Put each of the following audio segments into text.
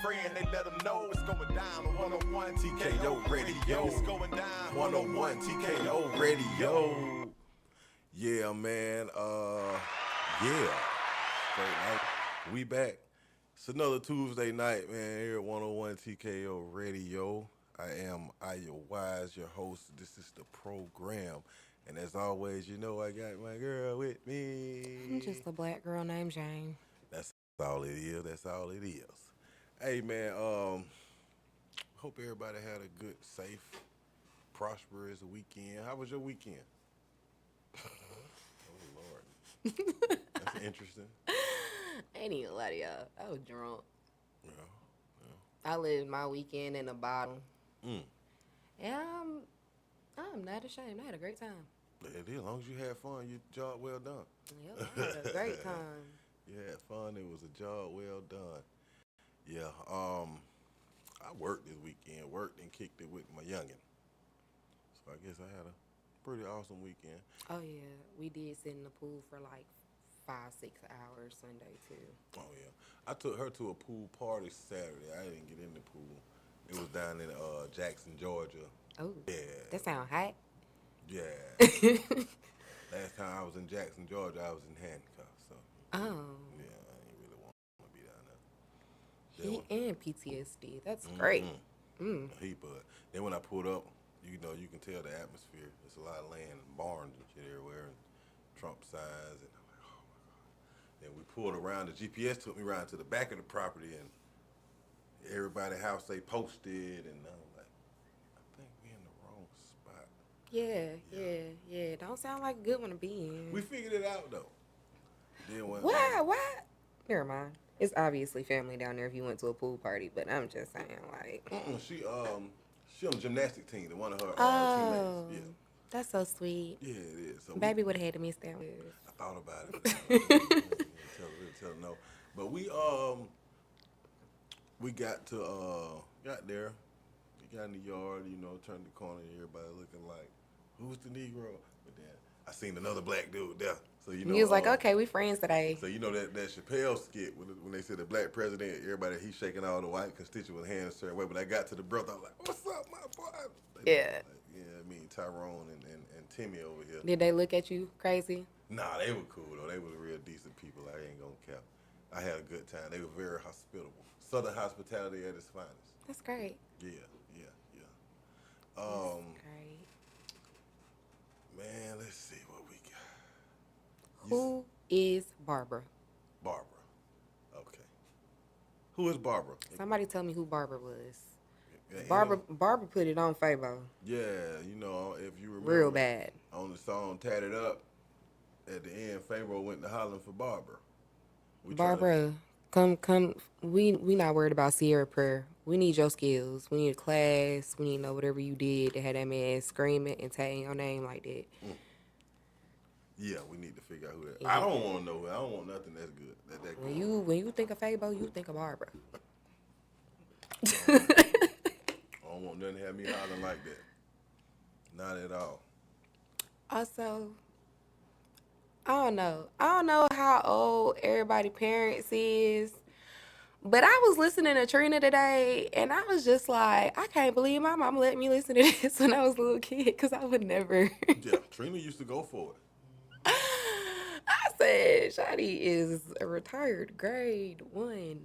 friend, they let them know it's going down on 101 TKO Radio. It's going down 101 TKO Radio. Yeah, man. Yeah. Straight night. We back. It's another Tuesday night, man, here at 101 TKO Radio. I am Iyah Wise, your host. This is the program. And as always, you know I got my girl with me. I'm just a black girl named Jane. That's all it is. That's all it is. Hey, man, hope everybody had a good, safe, prosperous weekend. How was your weekend? Oh, Lord. That's interesting. I ain't even lie to y'all. I was drunk. Yeah. I lived my weekend in a bottle. Mm. And I'm not ashamed. I had a great time. It is. As long as you had fun, your job well done. Yep, I had a great time. You had fun. It was a job well done. Yeah. I worked this weekend. Worked and kicked it with my youngin. So I guess I had a pretty awesome weekend. Oh, yeah. We did sit in the pool for like 5-6 hours Sunday, too. Oh, yeah. I took her to a pool party Saturday. I didn't get in the pool. It was down in Jackson, Georgia. Oh, yeah. That sound hot. Yeah. Last time I was in Jackson, Georgia, I was in handcuffs. So, oh. Yeah, I didn't really want to be down there. Heat and PTSD. That's great. Mm. But then when I pulled up, you know, you can tell the atmosphere. There's a lot of land and barns and shit everywhere and Trump signs. And I'm like, oh, my God. Then we pulled around. The GPS took me around to the back of the property and everybody's house they posted. And I was like, I think we in the wrong spot. Yeah. Don't sound like a good one to be in. We figured it out, though. Then when, Why? Never mind. It's obviously family down there if you went to a pool party, but I'm just saying, like... She on the gymnastic team, the one of her Oh, teammates. Yeah. That's so sweet. Yeah, it is. So Baby would have had to miss that one. I thought about it. Tell her no. But we got there. We got in the yard, you know, turned the corner, everybody looking like, who's the Negro? But then I seen another black dude there. So, you know. He was like, okay, we friends today. So, you know that Chappelle skit when they said the black president, everybody, he's shaking all the white constituent hands a certain way. But I got to the brother, I was like, what's up, my boy? Yeah. Like, I mean, Tyrone and Timmy over here. Did they look at you crazy? Nah, they were cool, though. They were real decent people. I ain't gonna cap. I had a good time. They were very hospitable. Southern hospitality at its finest. That's great. Yeah. That's great. Man, let's see what we got. Who is Barbara? Barbara. Okay. Who is Barbara? Somebody tell me who Barbara was. Yeah, Barbara put it on Fabe. Yeah, you know, if you remember. Real bad. On the song Tatted Up, at the end, Fabe went to hollering for Barbara. Barbara, come. We not worried about Sierra prayer. We need your skills. We need a class. We need to know whatever you did to have that man screaming and tagging your name like that. Yeah, we need to figure out who that. Yeah. I don't want to know. I don't want nothing that's good. That good. When you think of Fabe, you think of Barbara. I don't want nothing to have me hollering like that. Not at all. Also, I don't know how old everybody parents is, but I was listening to Trina today, and I was just like, I can't believe my mama let me listen to this when I was a little kid, because I would never. Yeah, Trina used to go for it. I said, Shawty is a retired grade 1.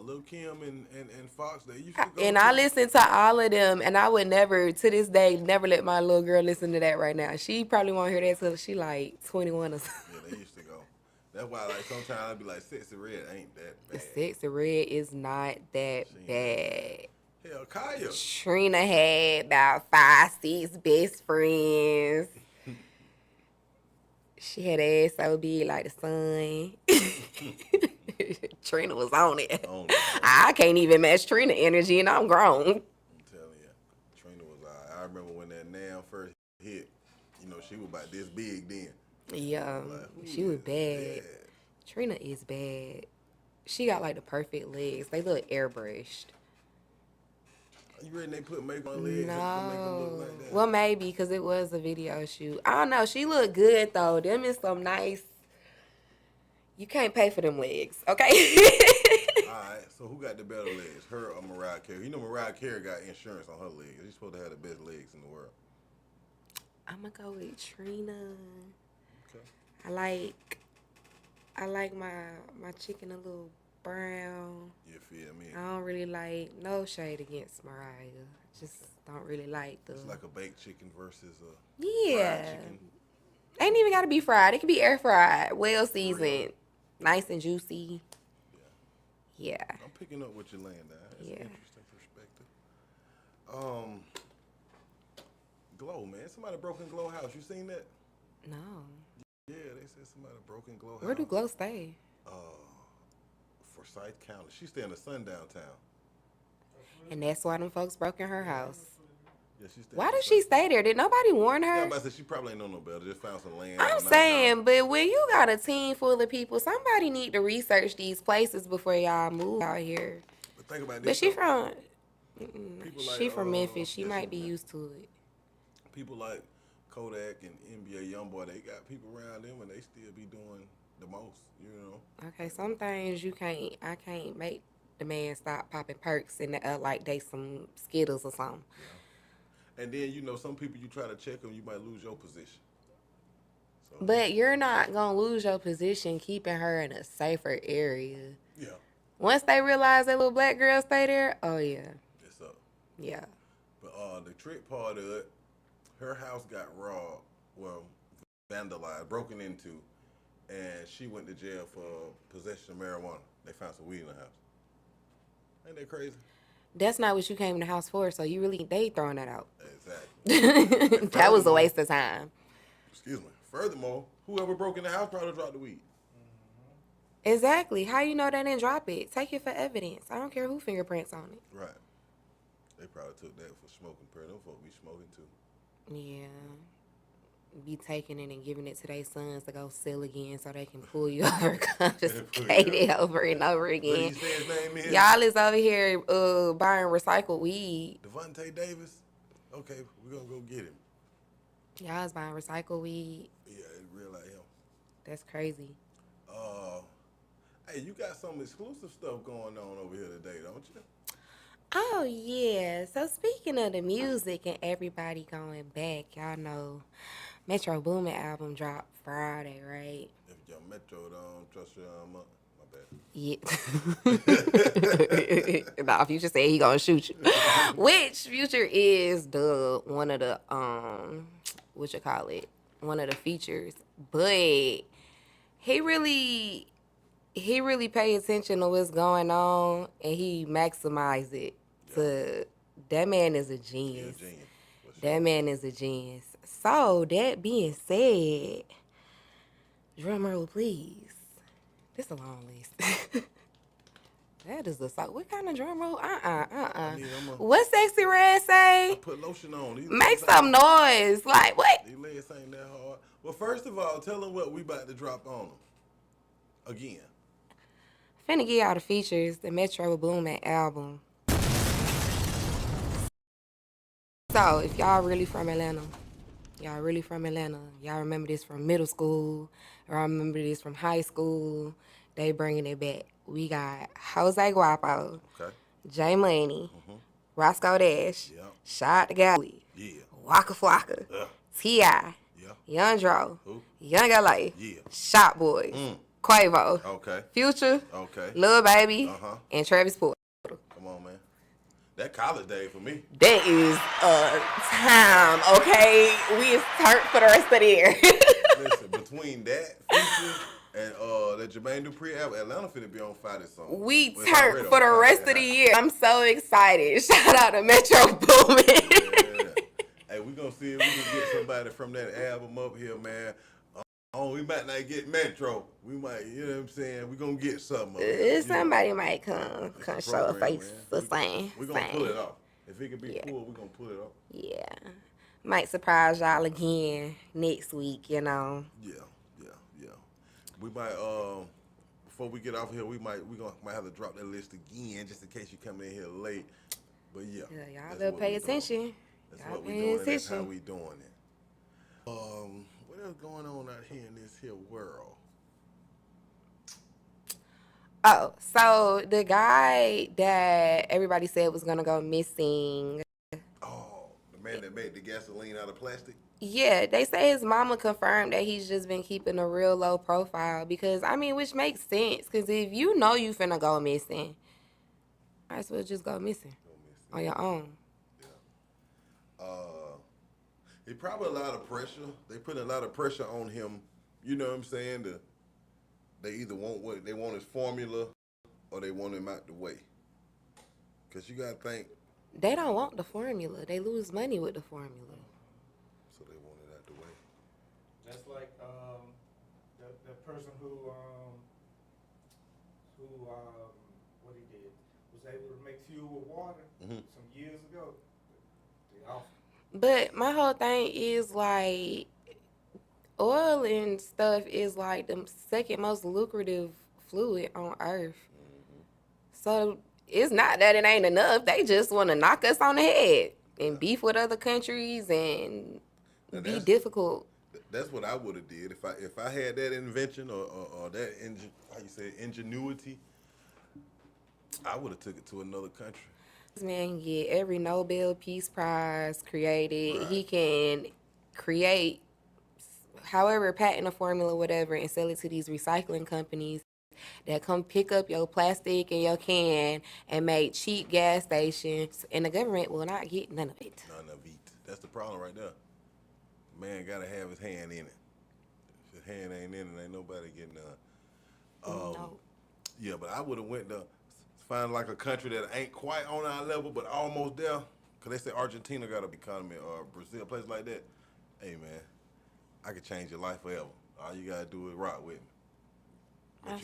Lil' Kim and Fox, they used to go. And I listened to all of them, and I would never, to this day, never let my little girl listen to that right now. She probably won't hear that till she like 21 or something. Yeah, they used to go. That's why, like, sometimes I'd be like, Sexy Red ain't that bad. Sexy Red is not that bad. Hell, Kaya. Trina had about 5-6 best friends. She had ass so big like the sun. Trina was on it. I can't even match Trina energy, and I'm grown. I'm telling you, Trina was I remember when that Nam first hit, you know, she was about this big then. Yeah, like, she was bad. Trina is bad. She got like the perfect legs. They look airbrushed. You ready they put makeup on legs to make them look like that? Well, maybe, because it was a video shoot. I don't know. She looked good, though. Them is some nice... You can't pay for them legs, okay? All right. So who got the better legs, her or Mariah Carey? You know Mariah Carey got insurance on her legs. She's supposed to have the best legs in the world. I'm gonna go with Trina. Okay. I like my chicken a little brown. You feel me? I don't really like, no shade against Mariah. Just don't really like the. It's like a baked chicken versus a Yeah. fried chicken. Ain't even gotta be fried. It can be air fried, well seasoned, nice and juicy. Yeah. I'm picking up what you're laying down. That's an interesting perspective. Glow, man. Somebody broke in Glow house. You seen that? No. Yeah, they said somebody broke in Glow house. Where do Glow stay? Forsyth County. She stay in the sundown town. And that's why them folks broke in her house. Yeah, she stay. Why did she stay there? Did nobody warn her? Yeah, but I said she probably ain't know no better. Just found some land. I'm saying, but when you got a team full of people, somebody need to research these places before y'all move out here. But think about this. But she though. she from Memphis. She might be used to it. People like Kodak and NBA YoungBoy, they got people around them and they still be doing the most, you know. Okay, some things I can't make the man stop popping perks and like they some Skittles or something. Yeah. And then, you know, some people you try to check them, you might lose your position. So, But you're not going to lose your position keeping her in a safer area. yeah, Once they realize that little black girl stay there, oh yeah. it's up. Yeah. But the trick part of it, her house got robbed, well, vandalized, broken into, and she went to jail for possession of marijuana. They found some weed in the house. Ain't that crazy? That's not what you came in the house for, so they throwing that out. Exactly. That was a waste of time. Excuse me. Furthermore, whoever broke in the house probably dropped the weed. Exactly. How you know they didn't drop it? Take it for evidence. I don't care who fingerprints on it. Right. They probably took that for smoking. Them folks be smoking too. Yeah. Be taking it and giving it to their sons to go sell again so they can pull you over, confiscate it over and over again. What did you say his name is? Y'all is over here buying recycled weed. Devontae Davis? Okay, we're going to go get him. Y'all is buying recycled weed. Yeah, it's real like him. That's crazy. Hey, you got some exclusive stuff going on over here today, don't you? Oh, yeah. So speaking of the music and everybody going back, y'all know Metro Boomin album dropped Friday, right? If your Metro don't trust your my bad. Yeah. Nah, Future said he gonna shoot you. Which Future is one of the one of the features. But he really pay attention to what's going on and he maximize it. That man is a genius. Yeah, genius. That man is a genius. So, that being said, drum roll, please. This a long list. That is a song. What kind of drum roll? What Sexy Red say? I put lotion on. Make some noise. Like, what? These legs ain't that hard. Well, first of all, tell them what we about to drop on them. Again. Finna give y'all the features, the Metro Boomin album. So, if y'all really from Atlanta, y'all remember this from middle school, or I remember this from high school, they bringing it back. We got Jose Guapo, Okay. J Money, Roscoe Dash, Yep. Shot the Galley, Yeah. Waka Flocka, T.I., Yeah. Young Dro, Who? Young LA, Yeah. Shot Boys, Quavo, Okay. Future, Okay. Lil Baby, and Travis Porter. Come on, man. That college day for me. That is time, okay? We is turned for the rest of the year. Listen, between that Future and that Jermaine Dupri album, Atlanta finna be on fire this song. We turned for the rest of the year. I'm so excited. Shout out to Metro Boomin. Yeah. Hey, we gonna see if we can get somebody from that album up here, man. We might not get Metro. We might, you know what I'm saying? We gonna get something. Somebody might come show a face the same. We gonna pull it off. If it can be pulled, we gonna pull it off. Yeah. Might surprise y'all again next week, you know. Yeah. We might before we get off here, we might have to drop that list again just in case you come in here late. But yeah. Yeah, y'all better pay attention. That's what we doing. That's how we doing it. What else going on out here in this here world? Oh, so the guy that everybody said was gonna go missing. Oh, the man that made the gasoline out of plastic. Yeah, they say his mama confirmed that he's just been keeping a real low profile because I mean, which makes sense. Because if you know you finna go missing, might as well just go missing Go missing. on your own. Yeah. It probably a lot of pressure. They put a lot of pressure on him. You know what I'm saying? They either want what they want his formula, or they want him out the way. Cause you gotta think. They don't want the formula. They lose money with the formula. So they want it out the way. That's like the person who what he did was able to make fuel with water some years ago. They off. But my whole thing is like oil and stuff is like the second most lucrative fluid on earth. So it's not that it ain't enough. They just want to knock us on the head and beef with other countries and be difficult. That's what I would have did if I had that invention or that how you say ingenuity. I would have took it to another country. This man can get every Nobel Peace Prize created. Right. He can create, however, patent a formula, whatever, and sell it to these recycling companies that come pick up your plastic and your can and make cheap gas stations, and the government will not get none of it. None of it. That's the problem right there. Man gotta have his hand in it. If his hand ain't in it, ain't nobody getting none. No. Yeah, but I would have went to find like a country that ain't quite on our level, but almost there. Cause they say Argentina got an economy, or Brazil, a place like that. Hey man, I could change your life forever. All you gotta do is rock with me.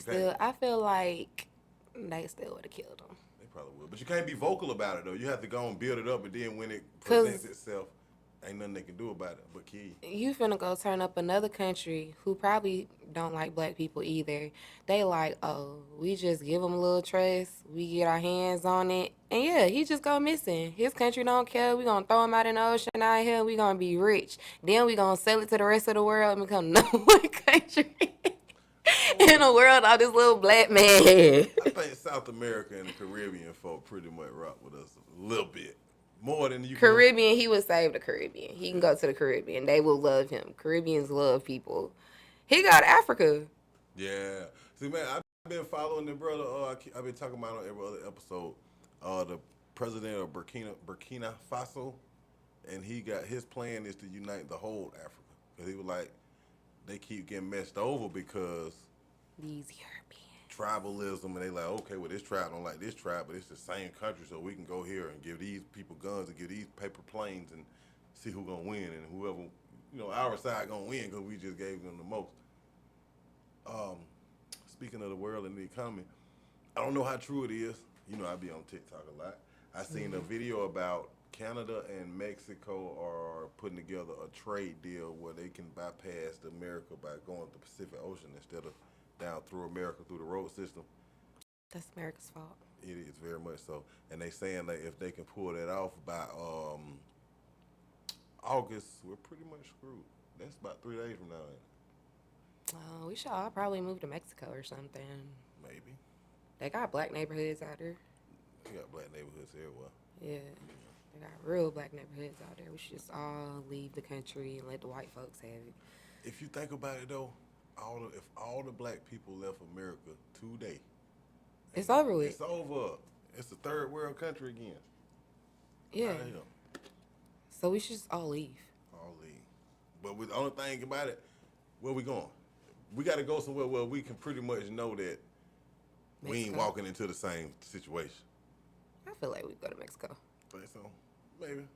But I feel like they still would have killed him. They probably would, but you can't be vocal about it though. You have to go and build it up, and then when it presents itself, ain't nothing they can do about it but kill you. You finna go turn up another country who probably don't like black people either. They like, oh, we just give them a little trust, we get our hands on it, and yeah, he just go missing. His country don't care. We gonna throw him out in the ocean out here. We gonna be rich. Then we gonna sell it to the rest of the world and become number one country in the world. All this little black man. I think South America and the Caribbean folk pretty much rock with us a little bit. More than you Caribbean, he would save the Caribbean. He can go to the Caribbean. They will love him. Caribbeans love people. He got Africa. Yeah. See, man, I've been following the brother. I've been talking about on every other episode. The president of Burkina Faso, and he got his plan is to unite the whole Africa. Because he was like, they keep getting messed over because These Europeans. Tribalism, and they like, okay, well, this tribe don't like this tribe, but it's the same country, so we can go here and give these people guns and give these paper planes and see who's gonna win, and whoever, our side gonna win because we just gave them the most. Speaking of the world and the economy, I don't know how true it is. I be on TikTok a lot. I seen a video about Canada and Mexico are putting together a trade deal where they can bypass America by going to the Pacific Ocean instead of down through America through the road system. That's America's fault. It is very much so, and they saying that if they can pull that off by August, we're pretty much screwed. That's about 3 days from now. We should all probably move to Mexico or something. Maybe. They got black neighborhoods out there. They got black neighborhoods everywhere. Yeah. They got real black neighborhoods out there. We should just all leave the country and let the white folks have it. If you think about it though, if all the black people left America today, it's over with. It's over. It's a third world country again. Yeah. So we should just all leave. All leave. But with the only thing about it, where we going? We got to go somewhere where we can pretty much know that we ain't walking into the same situation. I feel like we go to Mexico. Think so? Maybe.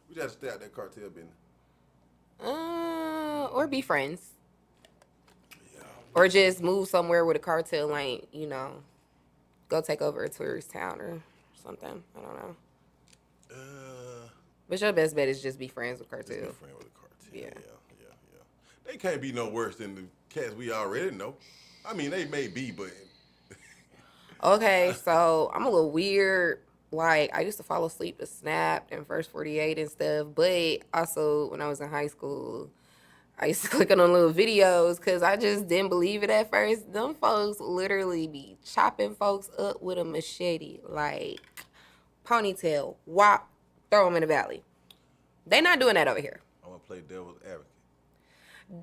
We just have to stay out that cartel business. Or be friends. Yeah. Or just move somewhere where the cartel ain't, go take over a tourist town or something. I don't know. But your best bet is just be friends with cartel. Just be friends with the cartel. Yeah. They can't be no worse than the cats we already know. I mean, they may be, but... Okay, so I'm a little weird. Like, I used to fall asleep to Snap and First 48 and stuff. But also, when I was in high school, I used to click on them little videos because I just didn't believe it at first. Them folks literally be chopping folks up with a machete, like ponytail, whop, throw them in the valley. They not doing that over here. I'm gonna play devil's advocate.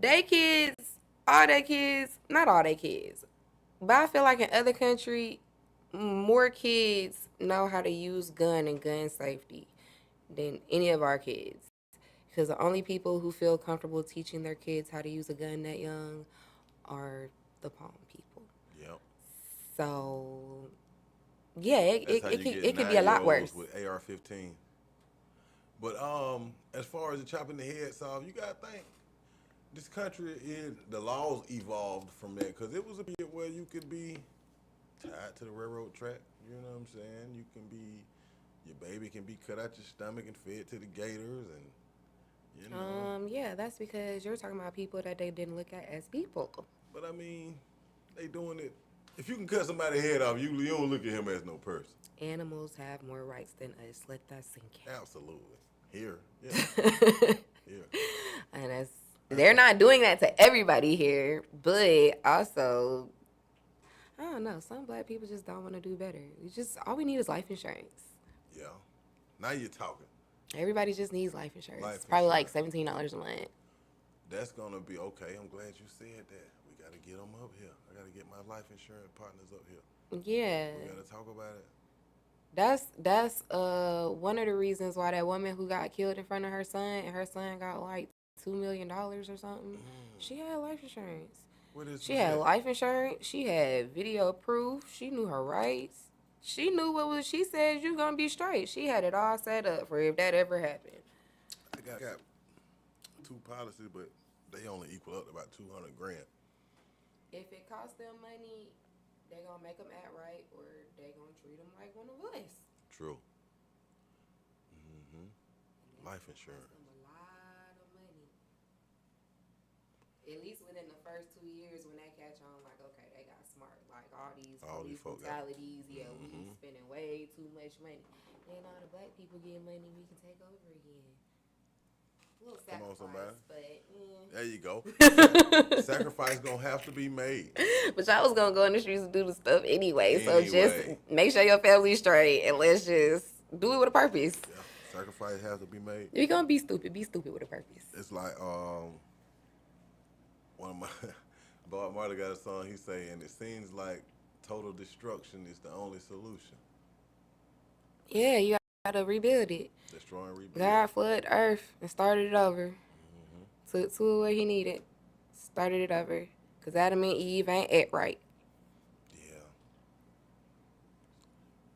They kids, all their kids, not all their kids, but I feel like in other country, more kids know how to use gun and gun safety than any of our kids. Because the only people who feel comfortable teaching their kids how to use a gun that young are the palm people. Yep. So, yeah, it could be a 9-year-olds lot worse. with AR-15. But as far as the chopping the heads off, you gotta think this country the laws evolved from that because it was a bit where you could be tied to the railroad track. You know what I'm saying? You can be your baby can be cut out your stomach and fed to the gators and. You know. Yeah, that's because you're talking about people that they didn't look at as people. But I mean, they doing it. If you can cut somebody's head off, you don't look at him as no person. Animals have more rights than us. Let that sink in. Absolutely. Here, yeah. Here. And they're not doing that to everybody here, but also, I don't know. Some black people just don't want to do better. All we need is life insurance. Yeah. Now you're talking. Everybody just needs life insurance. Probably like $17 a month. That's gonna be okay. I'm glad you said that. We gotta get them up here. I gotta get my life insurance partners up here. Yeah. We gotta talk about it. That's one of the reasons why that woman who got killed in front of her son and her son got like $2 million or something. She had life insurance. She had life insurance. She had video proof. She knew her rights. She knew she said you gonna be straight. She had it all set up for if that ever happened. I got 2 policies, but they only equal up to about $200,000. If it costs them money, they gonna make them act right, or they gonna treat them like one of us. True. Life insurance. A lot of money. At least within the first 2 years, when they catch on, like, okay, they got smart. Like all these police brutalities, we spending way too much money. Then all the black people get money, we can take over again. A little sacrifice, Come on, somebody. But there you go. Sacrifice gonna have to be made. But y'all was gonna go in the streets and do the stuff anyway. So just make sure your family's straight and let's just do it with a purpose. Yeah. Sacrifice has to be made. If you're gonna be stupid with a purpose. It's like one of my Bob Marley got a song. He's saying it seems like total destruction is the only solution. Yeah, you gotta rebuild it. Destroy and rebuild. God flooded earth and started it over. Took to it where he needed. Started it over. Because Adam and Eve ain't act right. Yeah.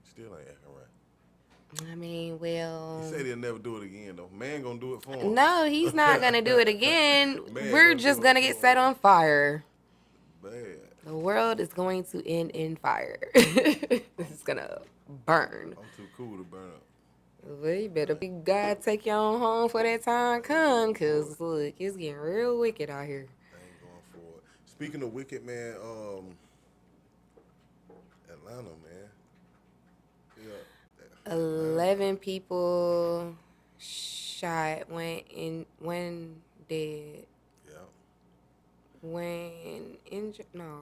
Still ain't acting right. I mean, well... He said he'll never do it again, though. Man gonna do it for him. No, he's not gonna do it again. We're just gonna get set on fire. Bad. The world is going to end in fire. It's gonna burn. I'm too cool to burn up. Well, you better be God take you on home for that time come, cause look, it's getting real wicked out here. I ain't going for it. Speaking of wicked, man, Atlanta, man. Yeah. 11 people shot, one dead. Yeah. When injured, no,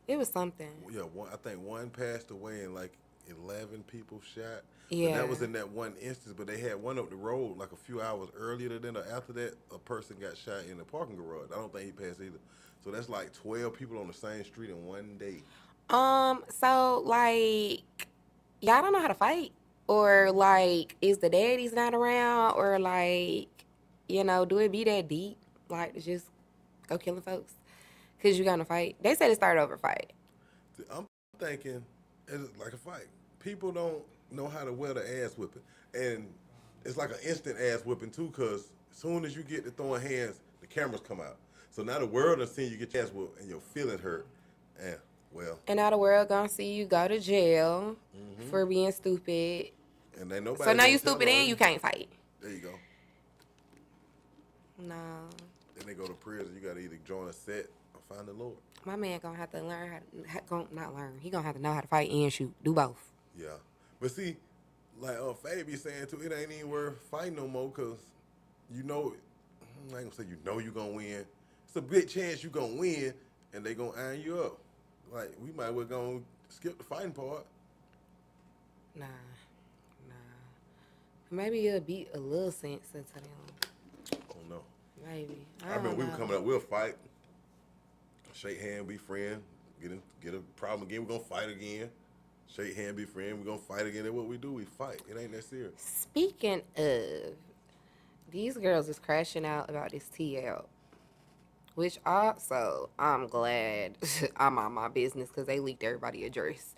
it was something. Yeah, I think one passed away and like 11 people shot. Yeah. But that was in that one instance, but they had one up the road like a few hours earlier than or after that, a person got shot in the parking garage. I don't think he passed either. So that's like 12 people on the same street in one day. So like, y'all don't know how to fight? Or like, is the daddies not around? Or like, do it be that deep? Like, to just go killing folks? Because you got in a fight? They said it started over a fight. I'm thinking it's like a fight. People don't know how to wear the ass whipping. And it's like an instant ass whipping too, because as soon as you get to throwing hands, the cameras come out. So now the world has seen you get your ass whipped and your feelings hurt. And well. And now the world gonna see you go to jail for being stupid. And then nobody. So now you stupid and you can't fight. There you go. No. Then they go to prison. You gotta either join a set or find the Lord. My man gonna have to learn not learn. He gonna have to know how to fight and shoot. Do both. Yeah. But see, like Fabe saying too, it ain't even worth fighting no more because I ain't gonna say you know you gonna win. It's a big chance you gonna win, and they gonna iron you up. Like, we might well gonna skip the fighting part. Nah. Maybe it'll beat a little sense into them. Oh no. Maybe. I remember we were coming up, we'll fight, shake hand, be friend, get a problem again, we're gonna fight again. Shake hand, be friend, we're gonna fight again. That's what we do, we fight. It ain't that serious. Speaking of, these girls is crashing out about this TL. Which also, I'm glad I'm on my business because they leaked everybody's address.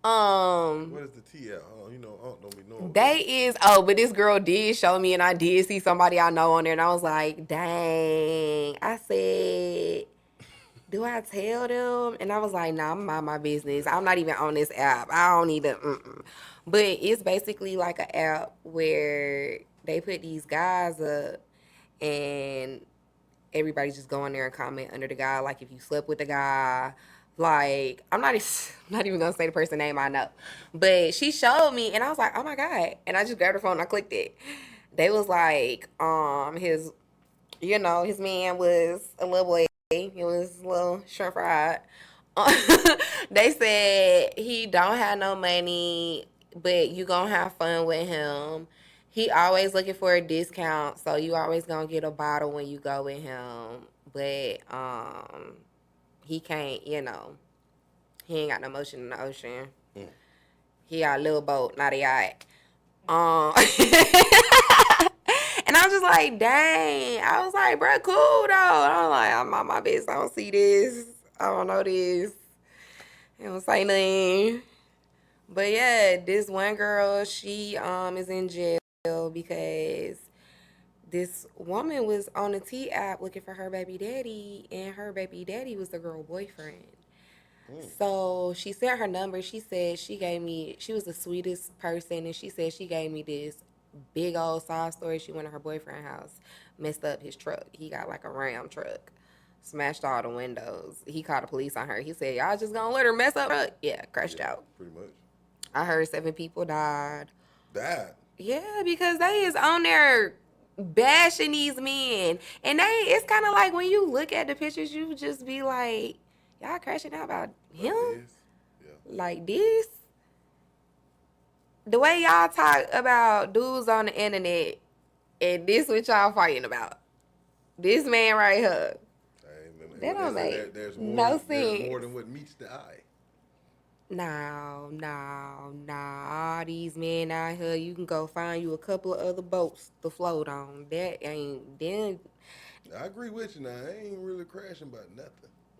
What is the TL? Don't be knowing. But this girl did show me, and I did see somebody I know on there, and I was like, dang. I said, do I tell them? And I was like, nah, I'm on my business. I'm not even on this app. I don't even, But it's basically like an app where they put these guys up, and everybody just go on there and comment under the guy, like if you slept with the guy. Like, I'm not even gonna say the person's name I know, but she showed me, and I was like, oh my god! And I just grabbed her phone and I clicked it. They was like, his man was a little boy. He was a little shrimp fried. They said he don't have no money, but you gonna have fun with him. He always looking for a discount, so you always gonna get a bottle when you go with him. But he can't, he ain't got no motion in the ocean. He got a little boat, not a yacht. And I was just like, dang. I was like, bro, cool though. I'm like, I'm on my business. I don't see this. I don't know this. I don't say nothing. But yeah, this one girl, she is in jail because this woman was on the T app looking for her baby daddy, and her baby daddy was the girl boyfriend. So she sent her number. She said she was the sweetest person, and she said she gave me this big old sob story. She went to her boyfriend's house, messed up his truck. He got like a Ram truck, smashed all the windows. He called the police on her. He said, y'all just gonna let her mess up truck? Yeah, crashed out. Pretty much. I heard 7 people died. Died? Yeah, because they is on there bashing these men. And it's kind of like when you look at the pictures, you just be like, y'all crashing out about him? Yeah. Like this? The way y'all talk about dudes on the internet, and this what y'all fighting about. This man right here. That don't make no sense. There's more than what meets the eye. No. All these men out here, you can go find you a couple of other boats to float on. That ain't them. I agree with you now. I ain't really crashing about nothing.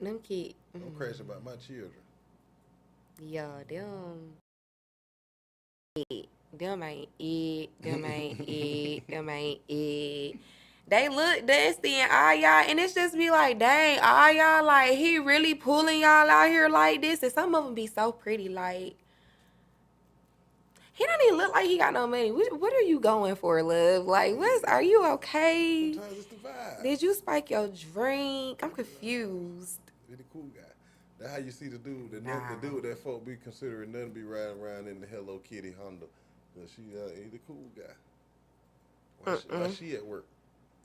Them kids. I'm crashing about my children. Yeah, them ain't it. Them ain't it. They look dusty and Iyah, and it's just be like, dang, Iyah, like, he really pulling y'all out here like this. And some of them be so pretty, like, he don't even look like he got no money. What are you going for, love? Like, are you okay? Sometimes it's the vibe. Did you spike your drink? I'm confused. He the cool guy. That's how you see the dude. The dude that folk be considering nothing be riding around in the Hello Kitty Honda. But he the cool guy. Why she at work?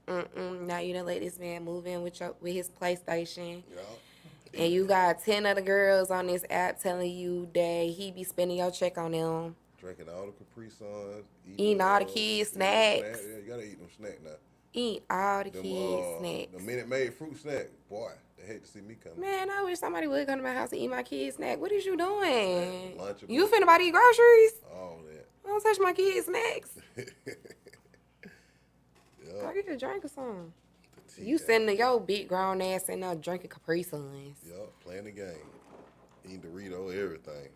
Now you done let this man move in with his PlayStation. Yeah. And you got 10 other girls on this app telling you that he be spending your check on them. Drinking all the Capri Suns. Eating all the kids' snacks. Yeah, you gotta eat them snacks now. Eat all the kids' snacks. The Minute Maid fruit snack. Boy, they hate to see me coming. Man, I wish somebody would come to my house and eat my kids' snack. What is you doing? Lunchable. You finna buy these groceries? All that. Don't touch my kids' snacks. Yep. I get a drink or something. You sending your big grown ass in there drinking Capri Suns. Yup, playing the game. Eating Dorito, everything.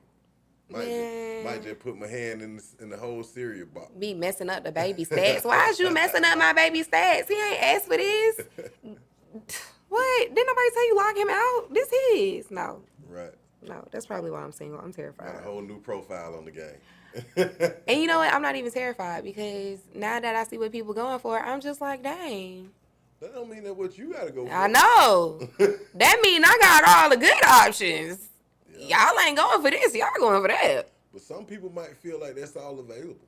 Might just put my hand in the whole cereal box. Be messing up the baby stats. Why is you messing up my baby stats? He ain't asked for this. What? Didn't nobody tell you lock him out? This is. No. Right. No, that's probably why I'm single. I'm terrified. Got a whole new profile on the game. And you know what? I'm not even terrified because now that I see what people going for, I'm just like, dang. That don't mean that what you gotta go for. I know. That mean I got all the good options. Yeah. Y'all ain't going for this. Y'all going for that. But some people might feel like that's all available.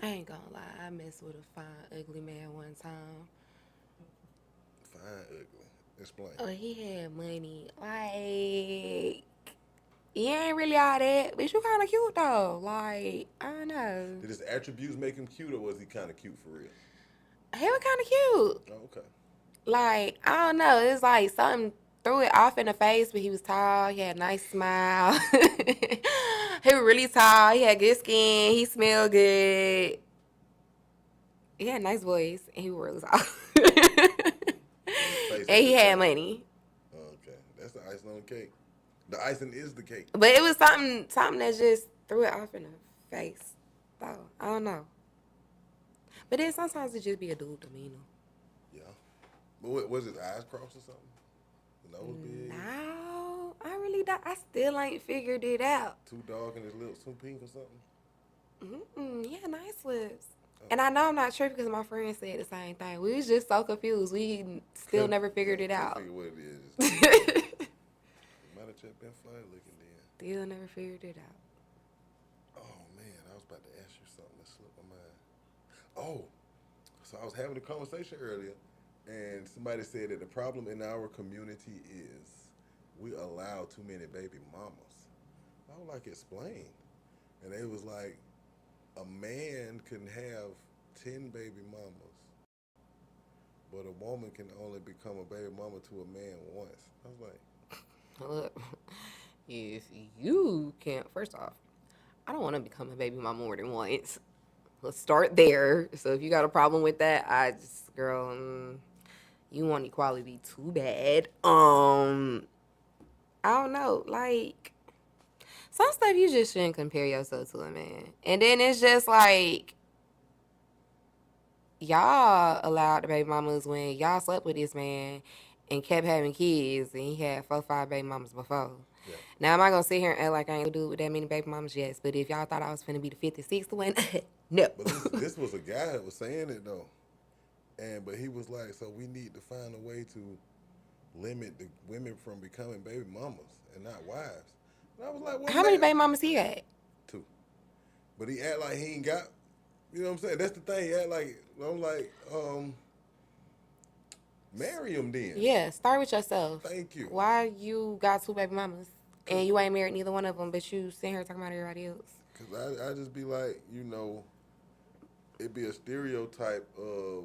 I ain't gonna lie, I messed with a fine, ugly man one time. Fine, ugly. Explain. Oh, he had money. Like, he ain't really all that, but you kind of cute though. Like, I don't know. Did his attributes make him cute, or was he kind of cute for real? He was kind of cute. Oh, okay. Like, I don't know. It's like something threw it off in the face, but he was tall. He had a nice smile. He was really tall. He had good skin. He smelled good. He had a nice voice, and he was really tall. And he had money. Okay, that's the icing on the cake. The icing is the cake. But it was something that just threw it off in the face. So, I don't know. But then sometimes it just be a dude demeanor. Yeah. But what, was his eyes crossed or something? The nose big? No, I really don't. I still ain't figured it out. Too dark and his lips too pink or something? Yeah, nice lips. And I know I'm not sure because my friend said the same thing. We was just so confused. We still never figured it out. Figure what it is. Might have just been funny looking then. Still never figured it out. Oh man, I was about to ask you something that slipped my mind. Oh, so I was having a conversation earlier, and somebody said that the problem in our community is we allow too many baby mamas. I was like, explain. And they was like, a man can have 10 baby mamas, but a woman can only become a baby mama to a man once. I was like, Look, if you can't, first off, I don't want to become a baby mama more than once. Let's start there. So if you got a problem with that, girl, you want equality too bad. I don't know, like, some stuff you just shouldn't compare yourself to a man. And then it's just like, y'all allowed the baby mamas when y'all slept with this man and kept having kids, and he had 4 or 5 baby mamas before. yeah. Now, am I going to sit here and act like I ain't gonna do it with that many baby mamas? Yes. But if y'all thought I was finna be the 56th one, no. But this was a guy that was saying it though. But he was like, so we need to find a way to limit the women from becoming baby mamas and not wives. And I was like, what? How many baby mamas he got? 2. But he act like he ain't got, you know what I'm saying? That's the thing. He act like, I'm like, marry him then. Yeah, start with yourself. Thank you. Why you got 2 baby mamas and you ain't married neither one of them, but you sitting here talking about everybody else? Because I just be like, you know, it'd be a stereotype of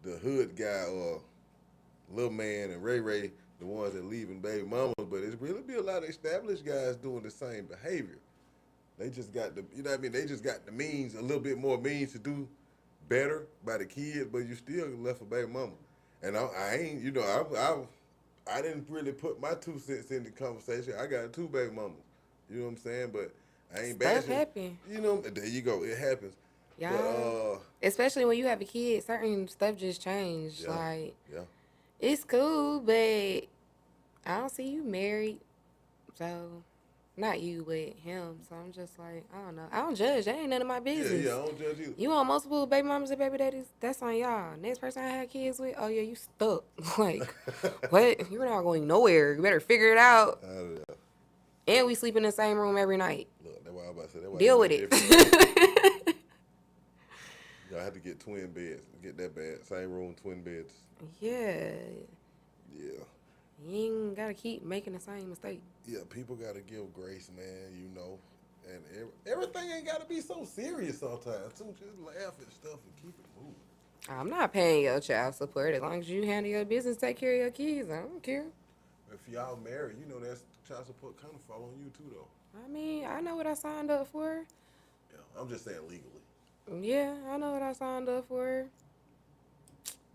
the hood guy or little man and Ray Ray, the ones that leaving baby mamas, but it's really be a lot of established guys doing the same behavior. They just got the, you know what I mean? They just got the means, a little bit more means to do better by the kids, but you still left a baby mama. And I ain't, you know, I didn't really put my 2 cents in the conversation. I got 2 baby mamas. You know what I'm saying? But I ain't bashing. Stuff happen. You know, there you go. It happens. Yeah. But, especially when you have a kid, certain stuff just changed. Yeah. Like, yeah. it's cool, but I don't see you married. So, not you, but him. So, I'm just like, I don't know. I don't judge. That ain't none of my business. Yeah, I don't judge you. You want multiple baby mamas and baby daddies? That's on y'all. Next person I had kids with, oh, yeah, you stuck. Like, what? You're not going nowhere. You better figure it out. And we sleep in the same room every night. Look, that's why I was about to say. That's why Deal with it. I had to get twin beds. Get that bad. Same room, twin beds. Yeah. Yeah. You ain't got to keep making the same mistake. Yeah, people got to give grace, man, you know. And everything ain't got to be so serious sometimes, too. Just laugh at stuff and keep it moving. I'm not paying your child support. As long as you handle your business, take care of your kids, I don't care. If y'all married, you know that's child support kind of fall on you, too, though. I mean, I know what I signed up for. Yeah, I'm just saying legally. Yeah, I know what I signed up for.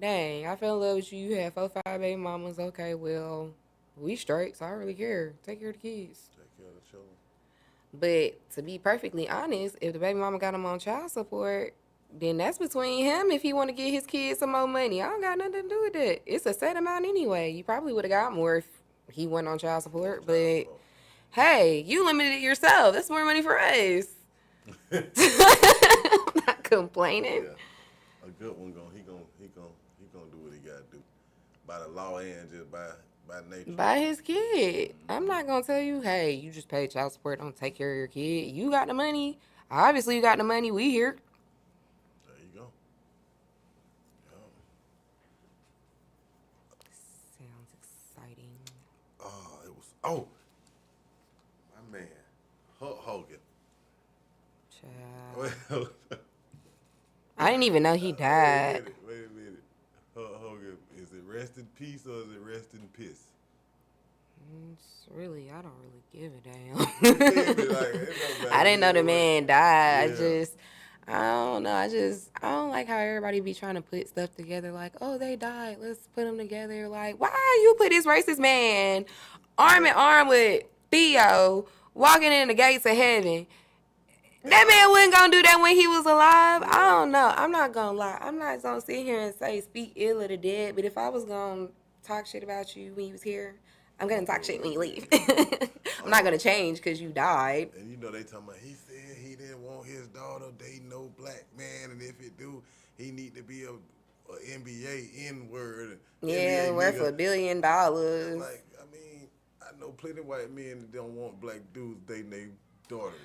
Dang, I fell in love with you. You had 4 or 5 baby mamas. Okay, well, we straight, so I don't really care. Take care of the kids. Take care of the children. But to be perfectly honest, if the baby mama got him on child support, then that's between him if he want to get his kids some more money. I don't got nothing to do with that. It's a set amount anyway. You probably would have got more if he went on child support. But, hey, you limited it yourself. That's more money for us. I'm not complaining. Yeah. A good one he gonna do what he gotta do. By the law and just by nature. By his kid. I'm not gonna tell you, hey, you just pay child support, don't take care of your kid. You got the money, Obviously, you got the money. We here. There you go. Sounds exciting. It was. Oh, my man, Hulk Hogan. Child. I didn't even know he died. Wait a minute. Hulk Hogan, is it rest in peace or is it rest in piss? It's really, I don't really give a damn. I didn't know the man died. Yeah. I don't know. I don't like how everybody be trying to put stuff together. Like, oh, they died. Let's put them together. Like, why you put this racist man arm in arm with Theo walking in the gates of heaven? That man wasn't gonna do that when he was alive. I don't know. I'm not gonna lie. I'm not gonna sit here and say speak ill of the dead. But if I was gonna talk shit about you when you was here, I'm gonna talk shit when you leave. I'm not gonna change because you died. And you know they talking about he said he didn't want his daughter dating no black man, and if it do, he need to be a NBA N-word. Yeah, NBA worth nigga. $1 billion. Like, I mean, I know plenty of white men that don't want black dudes dating their daughters.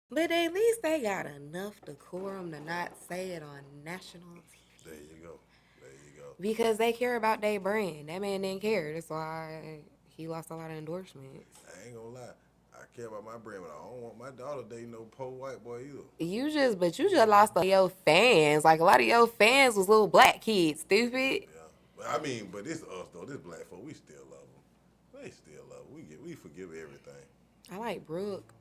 But at least they got enough decorum to not say it on national TV. There you go. There you go. Because they care about their brand. That man didn't care. That's why he lost a lot of endorsements. I ain't gonna lie. I care about my brand, but I don't want my daughter dating no poor white boy either. But you just lost a lot of your fans. Like, a lot of your fans was little black kids, stupid. Yeah. But I mean, but this us though. This black folk, we still love them. They still love them. We forgive everything. I like Brooke.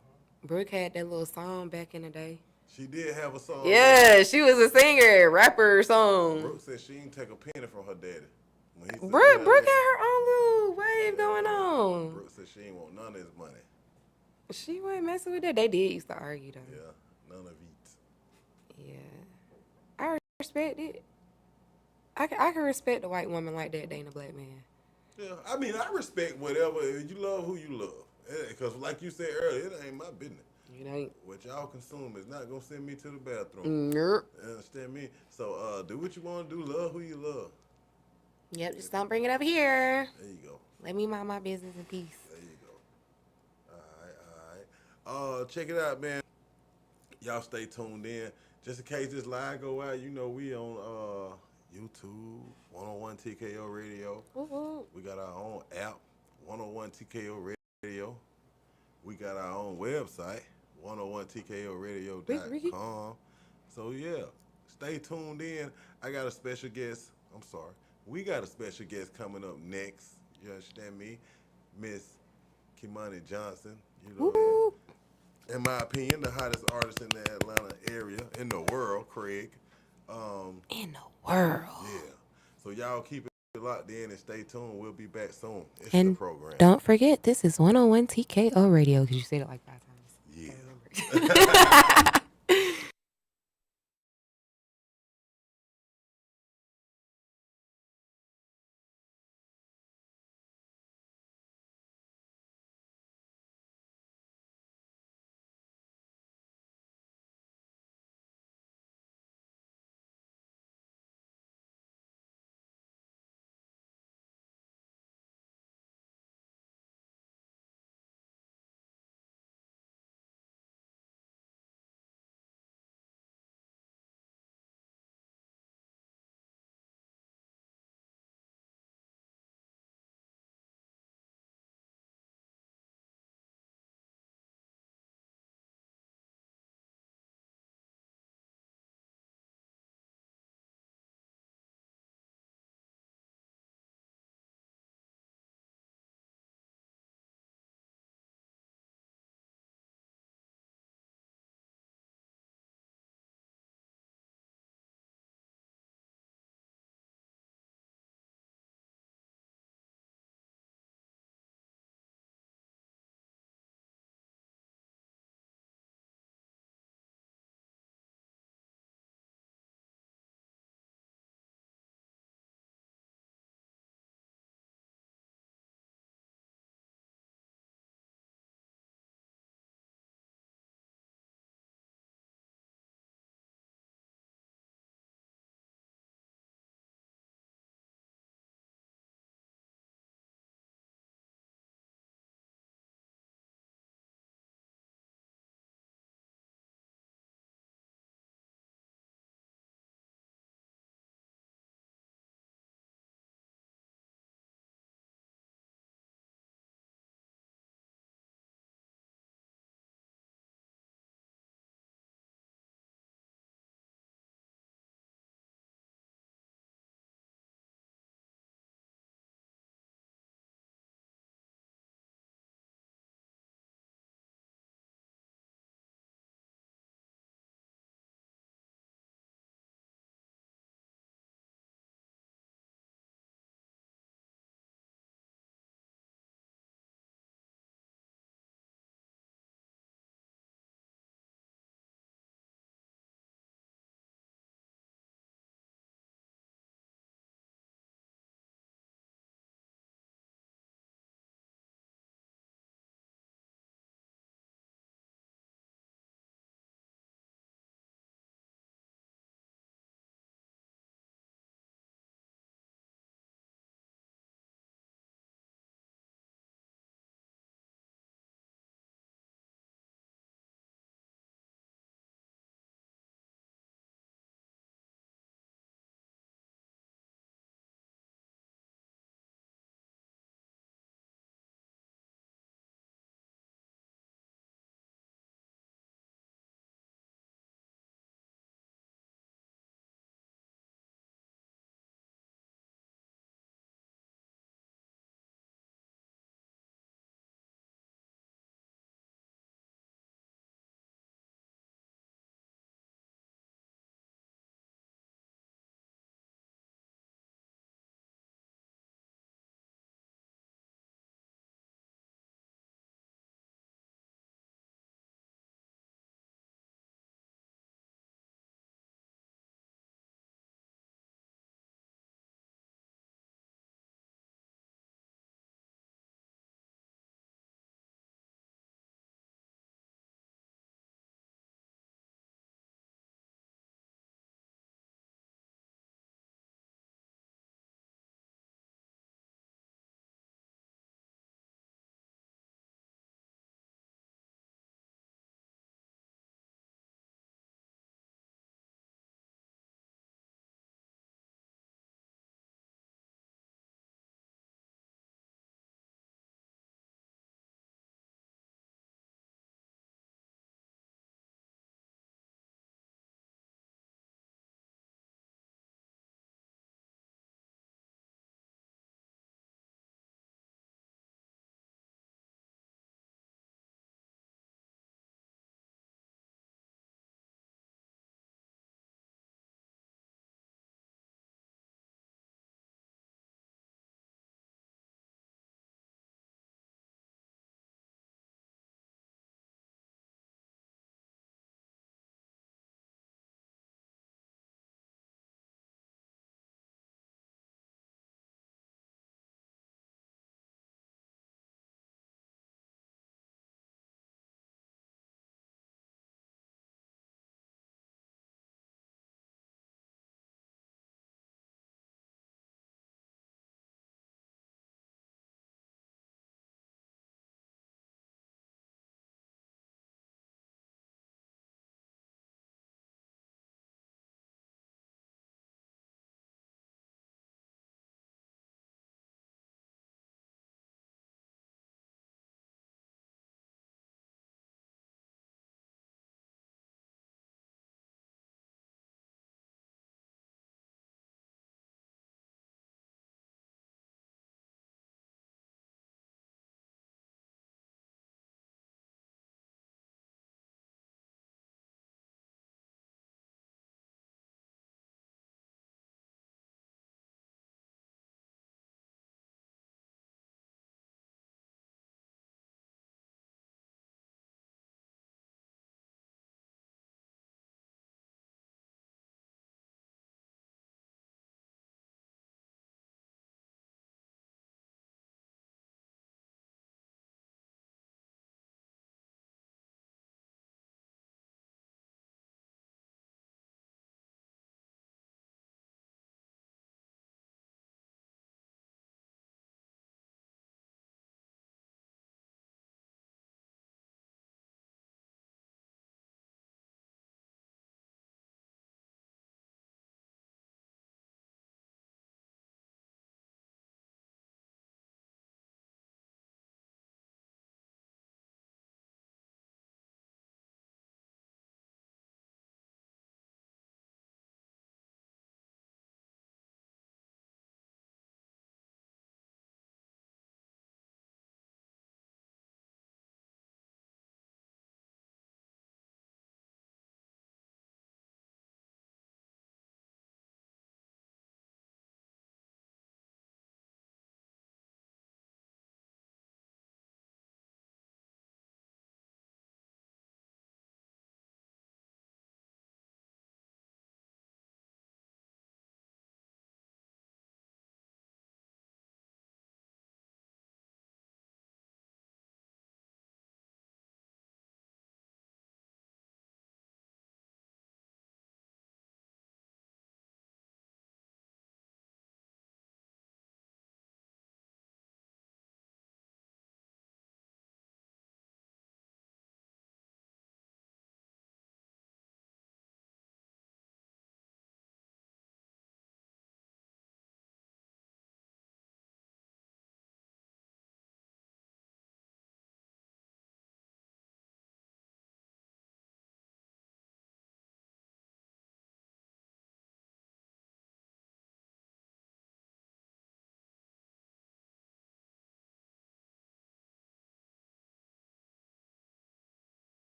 Brooke had that little song back in the day. She did have a song. Yeah, she was a singer, rapper song. Brooke said she didn't take a penny from her daddy. Brooke had her own little wave going on. Brooke said she ain't want none of his money. She wasn't messing with that. They did used to argue though. Yeah, none of it. Yeah, I respect it. I can respect a white woman like that dating a black man. Yeah, I mean, I respect whatever. You love who you love. Because like you said earlier, it ain't my business. It ain't. What y'all consume is not going to send me to the bathroom. Nope. You understand me? So do what you want to do. Love who you love. Yep, just don't bring it over here. There you go. Let me mind my business in peace. There you go. All right. Check it out, man. Y'all stay tuned in. Just in case this live go out, you know we on YouTube, 101 TKO Radio. Woo-hoo. We got our own app, 101 TKO Radio. We got our own website, 101TKORadio.com. So yeah, stay tuned in. I got a special guest. I'm sorry. We got a special guest coming up next. You understand me? Miss Kimani Johnson. You know, in my opinion, the hottest artist in the Atlanta area, in the world, Craig. In the world. Yeah. So y'all keep it locked in and stay tuned. We'll be back soon. It's And the program. don't forget, this is 101 TKO Radio because you said it like 5 times. Yeah.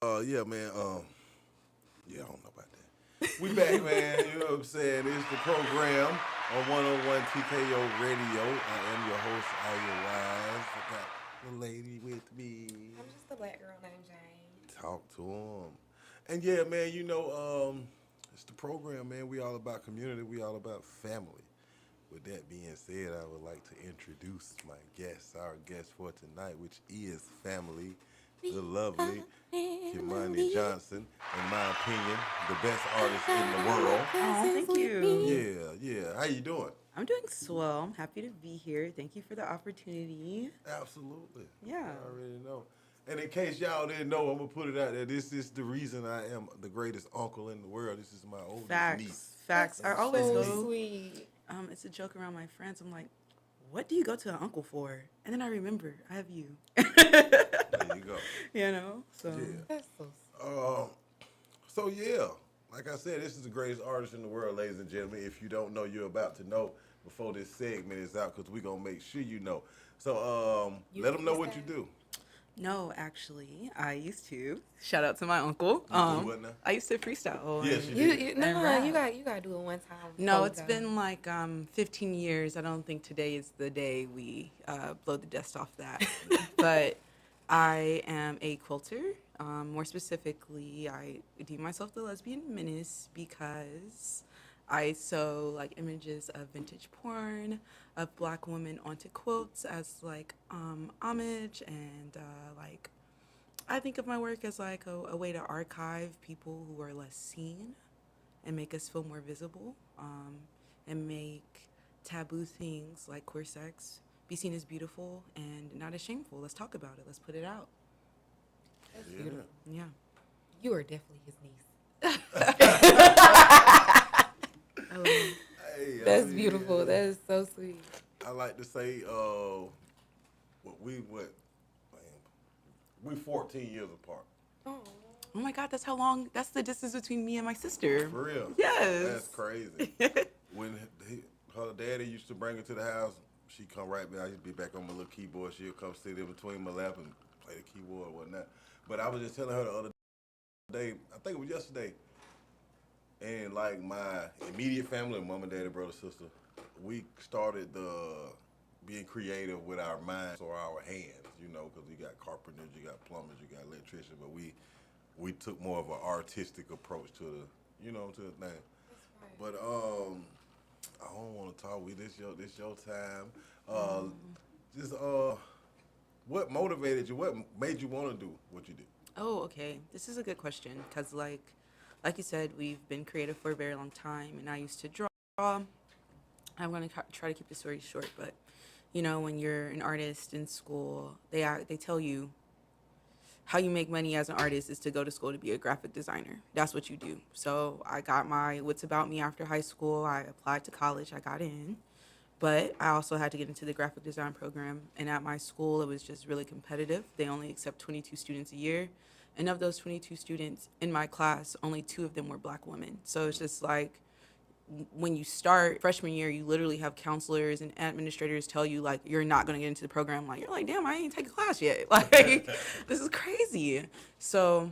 Yeah, man. Yeah, I don't know about that. We back, man. You know what I'm saying? It's the program on 101 TKO Radio. I am your host, Iyah Wise. I got the lady with me. I'm just a black girl named Jane. Talk to him. And yeah, man, you know, it's the program, man. We all about community. We all about family. With that being said, I would like to introduce my guest, our guest for tonight, which is family, the lovely Kimani Johnson, in my opinion, the best artist in the world. Oh, thank you. Yeah. How you doing? I'm doing swell. I'm happy to be here. Thank you for the opportunity. Absolutely. Yeah. I already know. And in case y'all didn't know, I'm going to put it out there. This is the reason I am the greatest uncle in the world. This is my oldest niece. Facts. I always So go. sweet. It's a joke around my friends. I'm like, what do you go to an uncle for? And then I remember, I have you. There you go. You know? So. Yeah. That's so sweet. So yeah, like I said, this is the greatest artist in the world, ladies and gentlemen. If you don't know, you're about to know before this segment is out, because we're going to make sure you know. So let them know what you do. No, actually, I used to. Shout out to my uncle. You do what now? I used to freestyle. Yes, and- you You gotta do it one time. No, before it's we go. been like 15 years. I don't think today is the day we blow the dust off that. But I am a quilter. More specifically, I deem myself the lesbian menace because I sew like images of vintage porn of black women onto quilts as like homage, and like I think of my work as like a way to archive people who are less seen and make us feel more visible, and make taboo things like queer sex be seen as beautiful and not as shameful. Let's talk about it. Let's put it out. That's Yeah. beautiful. Yeah. You are definitely his niece. Oh, Hey, That's beautiful. That is so sweet. I like to say, we 14 years apart. Oh. oh my God, that's how long. That's the distance between me and my sister. For real. Yes. That's crazy. When her daddy used to bring her to the house, she'd come right back. I used to be back on my little keyboard. She'd come sit in between my lap and play the keyboard and whatnot. But I was just telling her the other day, I think it was yesterday, and like my immediate family, mom and daddy, brother, sister, we started being creative with our minds or our hands, you know, because you got carpenters, you got plumbers, you got electricians, but we took more of an artistic approach to to the thing. But I don't want to talk. This your time. Just what motivated you? What made you want to do what you did? Oh, okay. This is a good question because, like, like you said, we've been creative for a very long time, and I used to draw. I'm going to try to keep the story short, but when you're an artist in school, they tell you how you make money as an artist is to go to school to be a graphic designer. That's what you do. So I got my wits about me after high school. I applied to college. I got in. But I also had to get into the graphic design program. And at my school, it was just really competitive. They only accept 22 students a year. And of those 22 students in my class, only 2 of them were Black women. So it's just like, when you start freshman year, you literally have counselors and administrators tell you, like, you're not going to get into the program. Like, you're like, damn, I ain't taking class yet. Like, this is crazy. So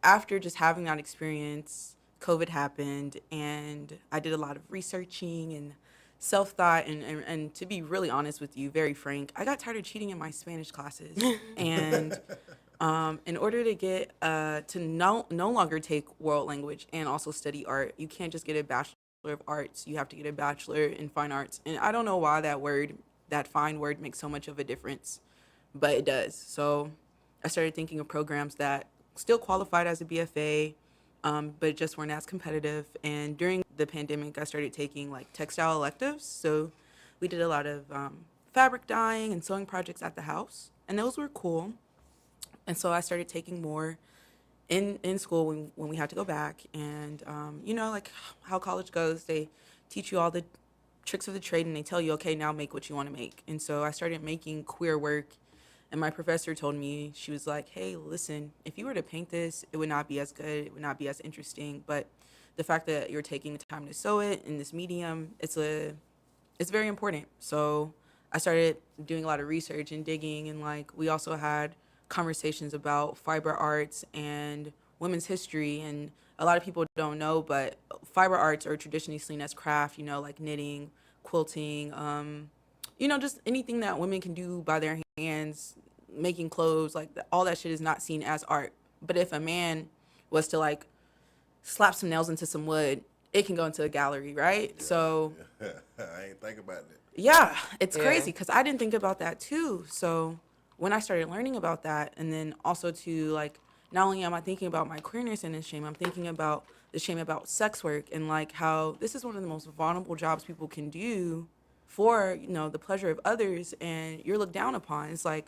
after just having that experience, COVID happened, and I did a lot of researching and self-thought, and to be really honest with you, very frank, I got tired of cheating in my Spanish classes. And in order to get to no longer take world language and also study art, you can't just get a Bachelor of Arts. You have to get a Bachelor in Fine Arts. And I don't know why that fine word makes so much of a difference, but it does. So I started thinking of programs that still qualified as a BFA, but just weren't as competitive. And during the pandemic, I started taking like textile electives. So we did a lot of fabric dyeing and sewing projects at the house, and those were cool. And so I started taking more in school when we had to go back. And, like how college goes, they teach you all the tricks of the trade, and they tell you, okay, now make what you want to make. And so I started making queer work. And my professor told me, she was like, hey, listen, if you were to paint this, it would not be as good. It would not be as interesting. But the fact that you're taking the time to sew it in this medium, it's very important. So I started doing a lot of research and digging. And like, we also had conversations about fiber arts and women's history. And a lot of people don't know, but fiber arts are traditionally seen as craft, like knitting, quilting, just anything that women can do by their hands, making clothes, like all that shit is not seen as art. But if a man was to like slap some nails into some wood, it can go into a gallery, right? Yeah, So yeah. I ain't think about it. yeah, it's Yeah. crazy because I didn't think about that too. So when I started learning about that, and then also to like, not only am I thinking about my queerness and the shame, I'm thinking about the shame about sex work, and like how this is one of the most vulnerable jobs people can do for, the pleasure of others, and you're looked down upon. It's like,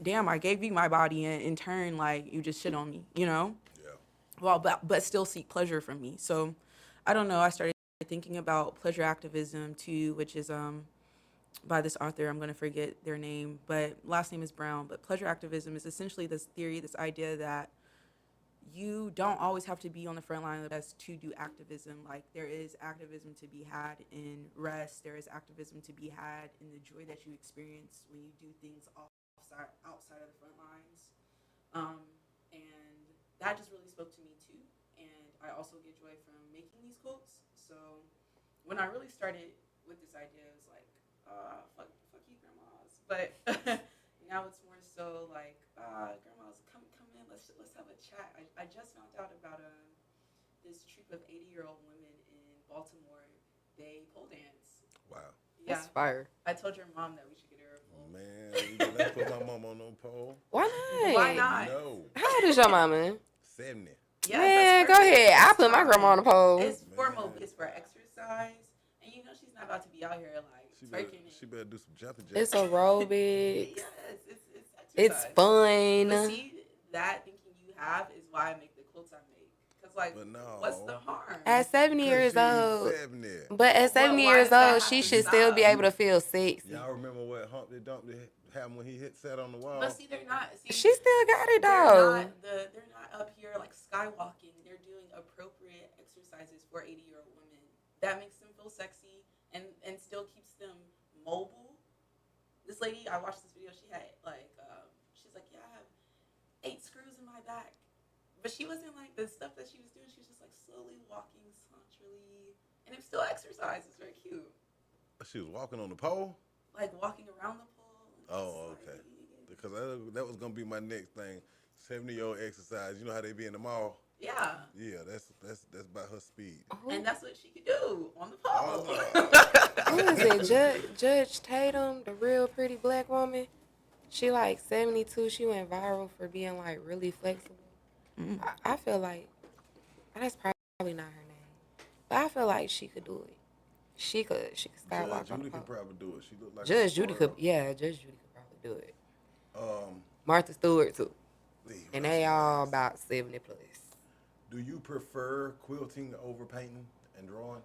damn, I gave you my body, and in turn, like, you just shit on me, Yeah. Well, but still seek pleasure from me. So I don't know, I started thinking about pleasure activism too, which is by this author, I'm going to forget their name, but last name is Brown. But pleasure activism is essentially this theory, this idea that you don't always have to be on the front line of this to do activism. Like, there is activism to be had in rest. There is activism to be had in the joy that you experience when you do things outside of the front lines. And that just really spoke to me too. And I also get joy from making these quotes. So when I really started with this idea, it was like, fuck you, grandmas. But now it's more so like, grandmas, come in, let's have a chat. I just found out about this troop of 80-year-old women in Baltimore. They pole dance. Wow. Yeah. That's fire. I told your mom that we should get her a pole. Man, you better put my mom on no pole. Why not? Why not? No. How old is your mama? 70. Yeah, Man, that's go perfect. ahead. I It's put my fine. grandma on the pole. It's for Man. it's for exercise, and she's not about to be out here like twerking. She better do some jumping jacks. It's aerobics. Yes, it's exercise. It's But fun. see, that thinking you have is why I make the quilts I make. Cause like, But no. what's the harm? At 70 years old. 70. But at 70 why years does that old, have she to should still stop? be able to feel sexy. Y'all remember what Humpty Dumpty happened when he sat on the wall? But see, they're not. See, She still got it they're though. they're not up here like skywalking. They're doing appropriate exercises for 80-year-old women. That makes them feel sexy and still keeps them mobile. This lady, I watched this video. She had like, she's like, yeah, I have 8 screws in my back, but she wasn't like the stuff that she was doing. She was just like slowly walking sauntily, and it was still exercise. It's very cute. She was walking on the pole? Like walking around the pole. Oh, okay. Because that was going to be my next thing. 70-year-old exercise. You know how they be in the mall? Yeah. Yeah, that's about her speed. And that's what she could do on the pole. Who is it? Judge Tatum, the real pretty black woman. She like 72. She went viral for being like really flexible. I feel like That's probably not her name. But I feel like she could do it. She could skywalk Judge on the Judy can pole. probably do it. She look like Judge a Judy squirrel. could, yeah, Judge Judy could probably do it. Um, Martha Stewart too, Lee, and rest they in all peace. about 70 plus. Do you prefer quilting over painting and drawing?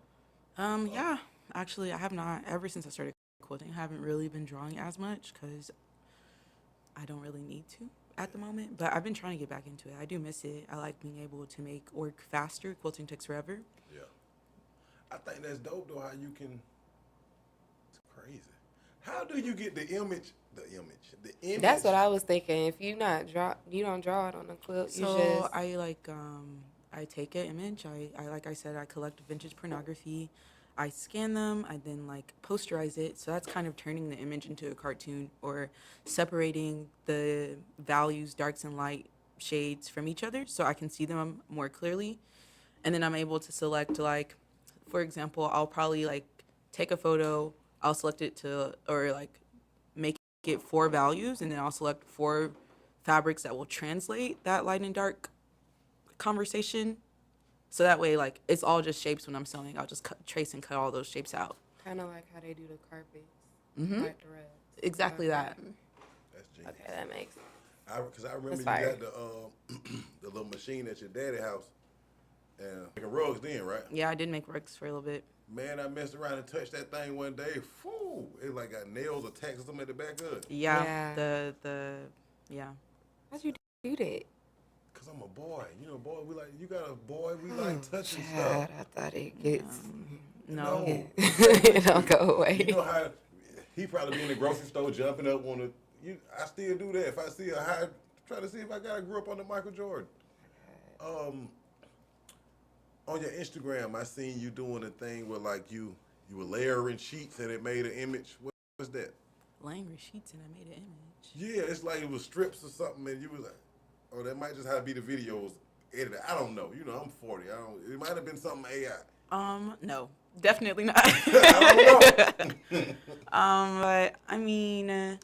Yeah, actually, I have not. Ever since I started quilting, I haven't really been drawing as much because I don't really need to at the moment. But I've been trying to get back into it. I do miss it. I like being able to make work faster. Quilting takes forever. Yeah. I think that's dope though. How you can? It's crazy. How do you get the image? The image. That's what I was thinking. If you don't draw it on the quilt. You So just I take an image. I like I said, I collect vintage pornography. I scan them. I then like posterize it. So that's kind of turning the image into a cartoon or separating the values, darks and light shades from each other, so I can see them more clearly. And then I'm able to select, like, for example, I'll probably like take a photo. I'll select it to or like make it 4 values, and then I'll select 4 fabrics that will translate that light and dark conversation. So that way, like, it's all just shapes when I'm sewing. I'll just trace and cut all those shapes out. kind of like how they do the carpets, Mm-hmm. like the rest. Exactly that. That's genius. Okay, that makes sense. Because I remember That's you fire. got the little machine at your daddy's house and making rugs then, right? Yeah, I did make rugs for a little bit. Man, I messed around and touched that thing one day. Phew, it like got nails attached to something at the back of it. Yeah. Yeah. Yeah. How'd you do that? Cause I'm a boy, boy. We like you got a boy. We like touching God, stuff. I thought it gets. No. It don't go away. You know how he probably be in the grocery store jumping up on the. I still do that. If I see a high, try to see if I gotta grow up on the Michael Jordan. On your Instagram, I seen you doing a thing where like you were layering sheets and it made an image. What was that? Laying sheets and I made an image. Yeah, it's like it was strips or something, and you was like, oh, that might just have to be the videos edited. I don't know. I'm 40. It might have been something AI. No, definitely not. I don't know. But I mean,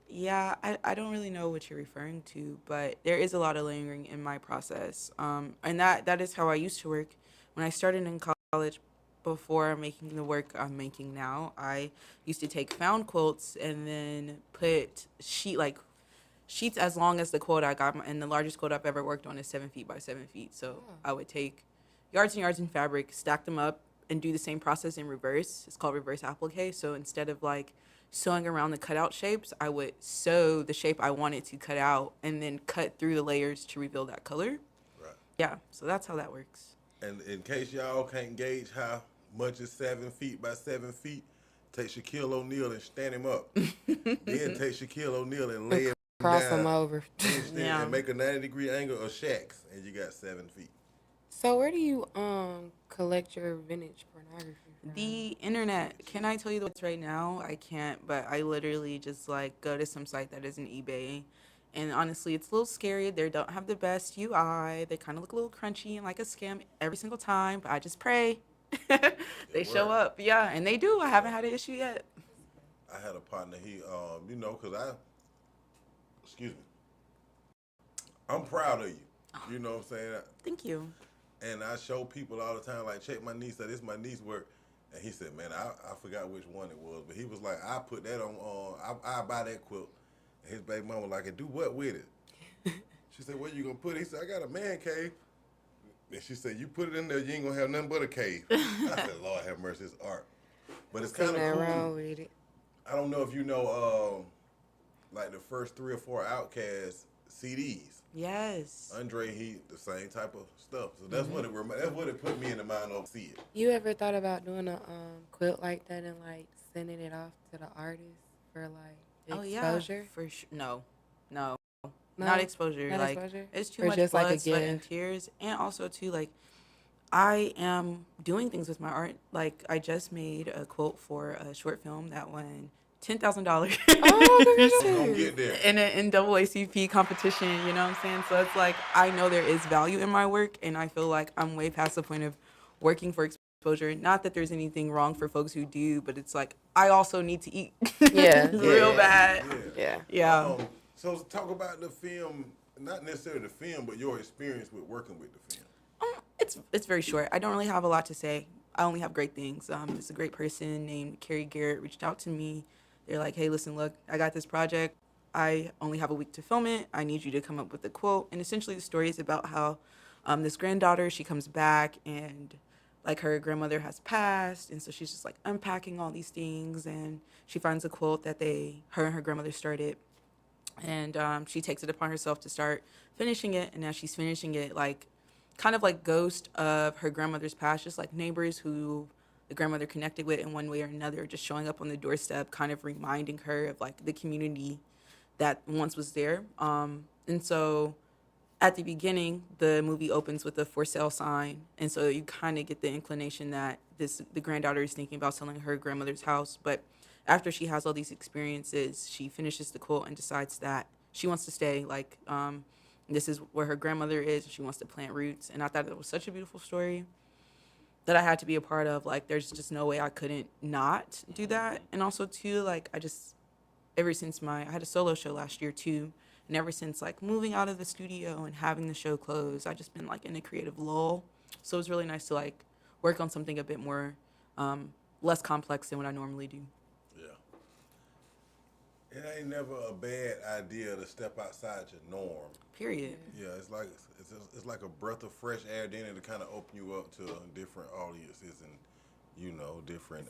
yeah, I don't really know what you're referring to, but there is a lot of layering in my process. And that is how I used to work when I started in college. Before making the work I'm making now, I used to take found quilts and then put sheets as long as the quilt I got, and the largest quilt I've ever worked on is 7 feet by 7 feet. So I would take yards and yards in fabric, stack them up, and do the same process in reverse. It's called reverse applique. So instead of like sewing around the cutout shapes, I would sew the shape I wanted to cut out and then cut through the layers to reveal that color. Right. Yeah, so that's how that works. And in case y'all can't gauge how much is 7 feet by 7 feet, take Shaquille O'Neal and stand him up. Then take Shaquille O'Neal and lay him Cross down. them over. Yeah. And make a 90-degree angle of Shaq's, and you got 7 feet. So where do you collect your vintage pornography from? The internet. Can I tell you what's right now? I can't, but I literally just like go to some site that isn't eBay. And honestly, it's a little scary. They don't have the best UI. They kind of look a little crunchy and like a scam every single time, but I just pray they show up. Yeah, and they do. I haven't had an issue yet. I had a partner, excuse me, I'm proud of you. You know what I'm saying? Thank you. And I show people all the time, like, check my niece, this is my niece work. And he said, man, I forgot which one it was, but he was like, I put that on, I buy that quilt. And his baby mama was like, and do what with it? She said, where you gonna put it? He said, I got a man cave. And she said, you put it in there, you ain't gonna have nothing but a cave. I said, Lord have mercy, it's art. But it's kind of Nothing cool. wrong with it. I don't know if you know, like the first 3 or 4 Outkast CDs. Yes. Andre, the same type of stuff. So that's what it put me in the mind of see it. You ever thought about doing a quilt like that and like sending it off to the artist for like exposure? For sure. No, No? not exposure. Not like exposure? it's too Or much just like a blood, sweat, and gift? tears, and also too like I am doing things with my art. Like I just made a quote for a short film that won $10,000. Oh, We're gonna get there. in an NAACP competition, you know what I'm saying? So it's like I know there is value in my work, and I feel like I'm way past the point of working for exposure. Not that there's anything wrong for folks who do, but it's like I also need to eat. Yeah, Real yeah. bad. Yeah. Yeah. So talk about the film, not necessarily the film, but your experience with working with the film. it's very short. I don't really have a lot to say. I only have great things. It's a great person named Carrie Garrett reached out to me. They're like, hey, listen, look, I got this project. I only have a week to film it. I need you to come up with a quote. And essentially the story is about how this granddaughter, she comes back and like her grandmother has passed. And so she's just like unpacking all these things. And she finds a quote that her and her grandmother started. And she takes it upon herself to start finishing it. And as she's finishing it, like kind of like ghost of her grandmother's past, just like neighbors who the grandmother connected with in one way or another, just showing up on the doorstep, kind of reminding her of like the community that once was there. And so at the beginning, the movie opens with a for sale sign. And so you kind of get the inclination that the granddaughter is thinking about selling her grandmother's house. But after she has all these experiences, she finishes the quote and decides that she wants to stay. Like, this is where her grandmother is. She wants to plant roots. And I thought it was such a beautiful story that I had to be a part of. Like, there's just no way I couldn't not do that. And also, too, like, ever since I had a solo show last year, too. And ever since, like, moving out of the studio and having the show close, I just been, like, in a creative lull. So it was really nice to, like, work on something a bit more, less complex than what I normally do. It ain't never a bad idea to step outside your norm. Period. Yeah, it's like a breath of fresh air. Then to kind of open you up to different audiences and different.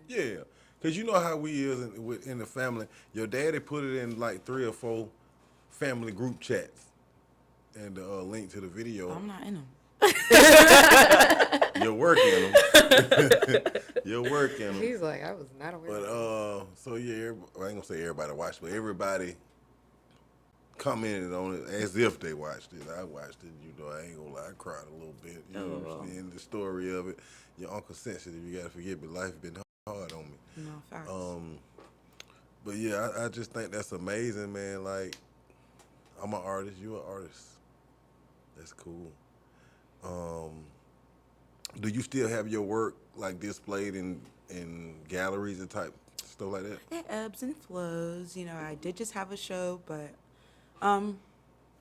Yeah, because you know how we is in the family. Your daddy put it in like 3 or 4 family group chats, and link to the video. I'm not in them. You're working them. You're working them. He's like, I was not aware. But so yeah, I ain't gonna say everybody watched, but everybody commented on it as if they watched it. I watched it. I ain't gonna lie, I cried a little bit. You know what I'm saying? The story of it. Your uncle sensitive. You gotta forget, but life been hard on me. No, facts. But yeah, I just think that's amazing, man. Like, I'm an artist. You an artist. That's cool. Do you still have your work like displayed in galleries and type stuff like that? It ebbs and flows. I did just have a show, but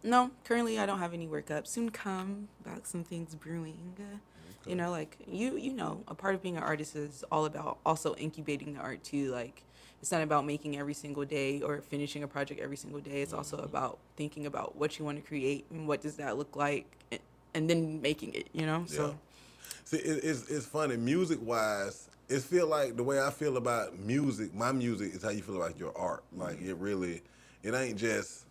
no, currently I don't have any work up. Soon come, about some things brewing. Okay. Like a part of being an artist is all about also incubating the art too. Like, it's not about making every single day or finishing a project every single day. It's also about thinking about what you want to create and what does that look like, and then making it. So. Yeah. See, it's funny. Music-wise, it feel like the way I feel about music, my music is how you feel about your art. Like, it ain't just,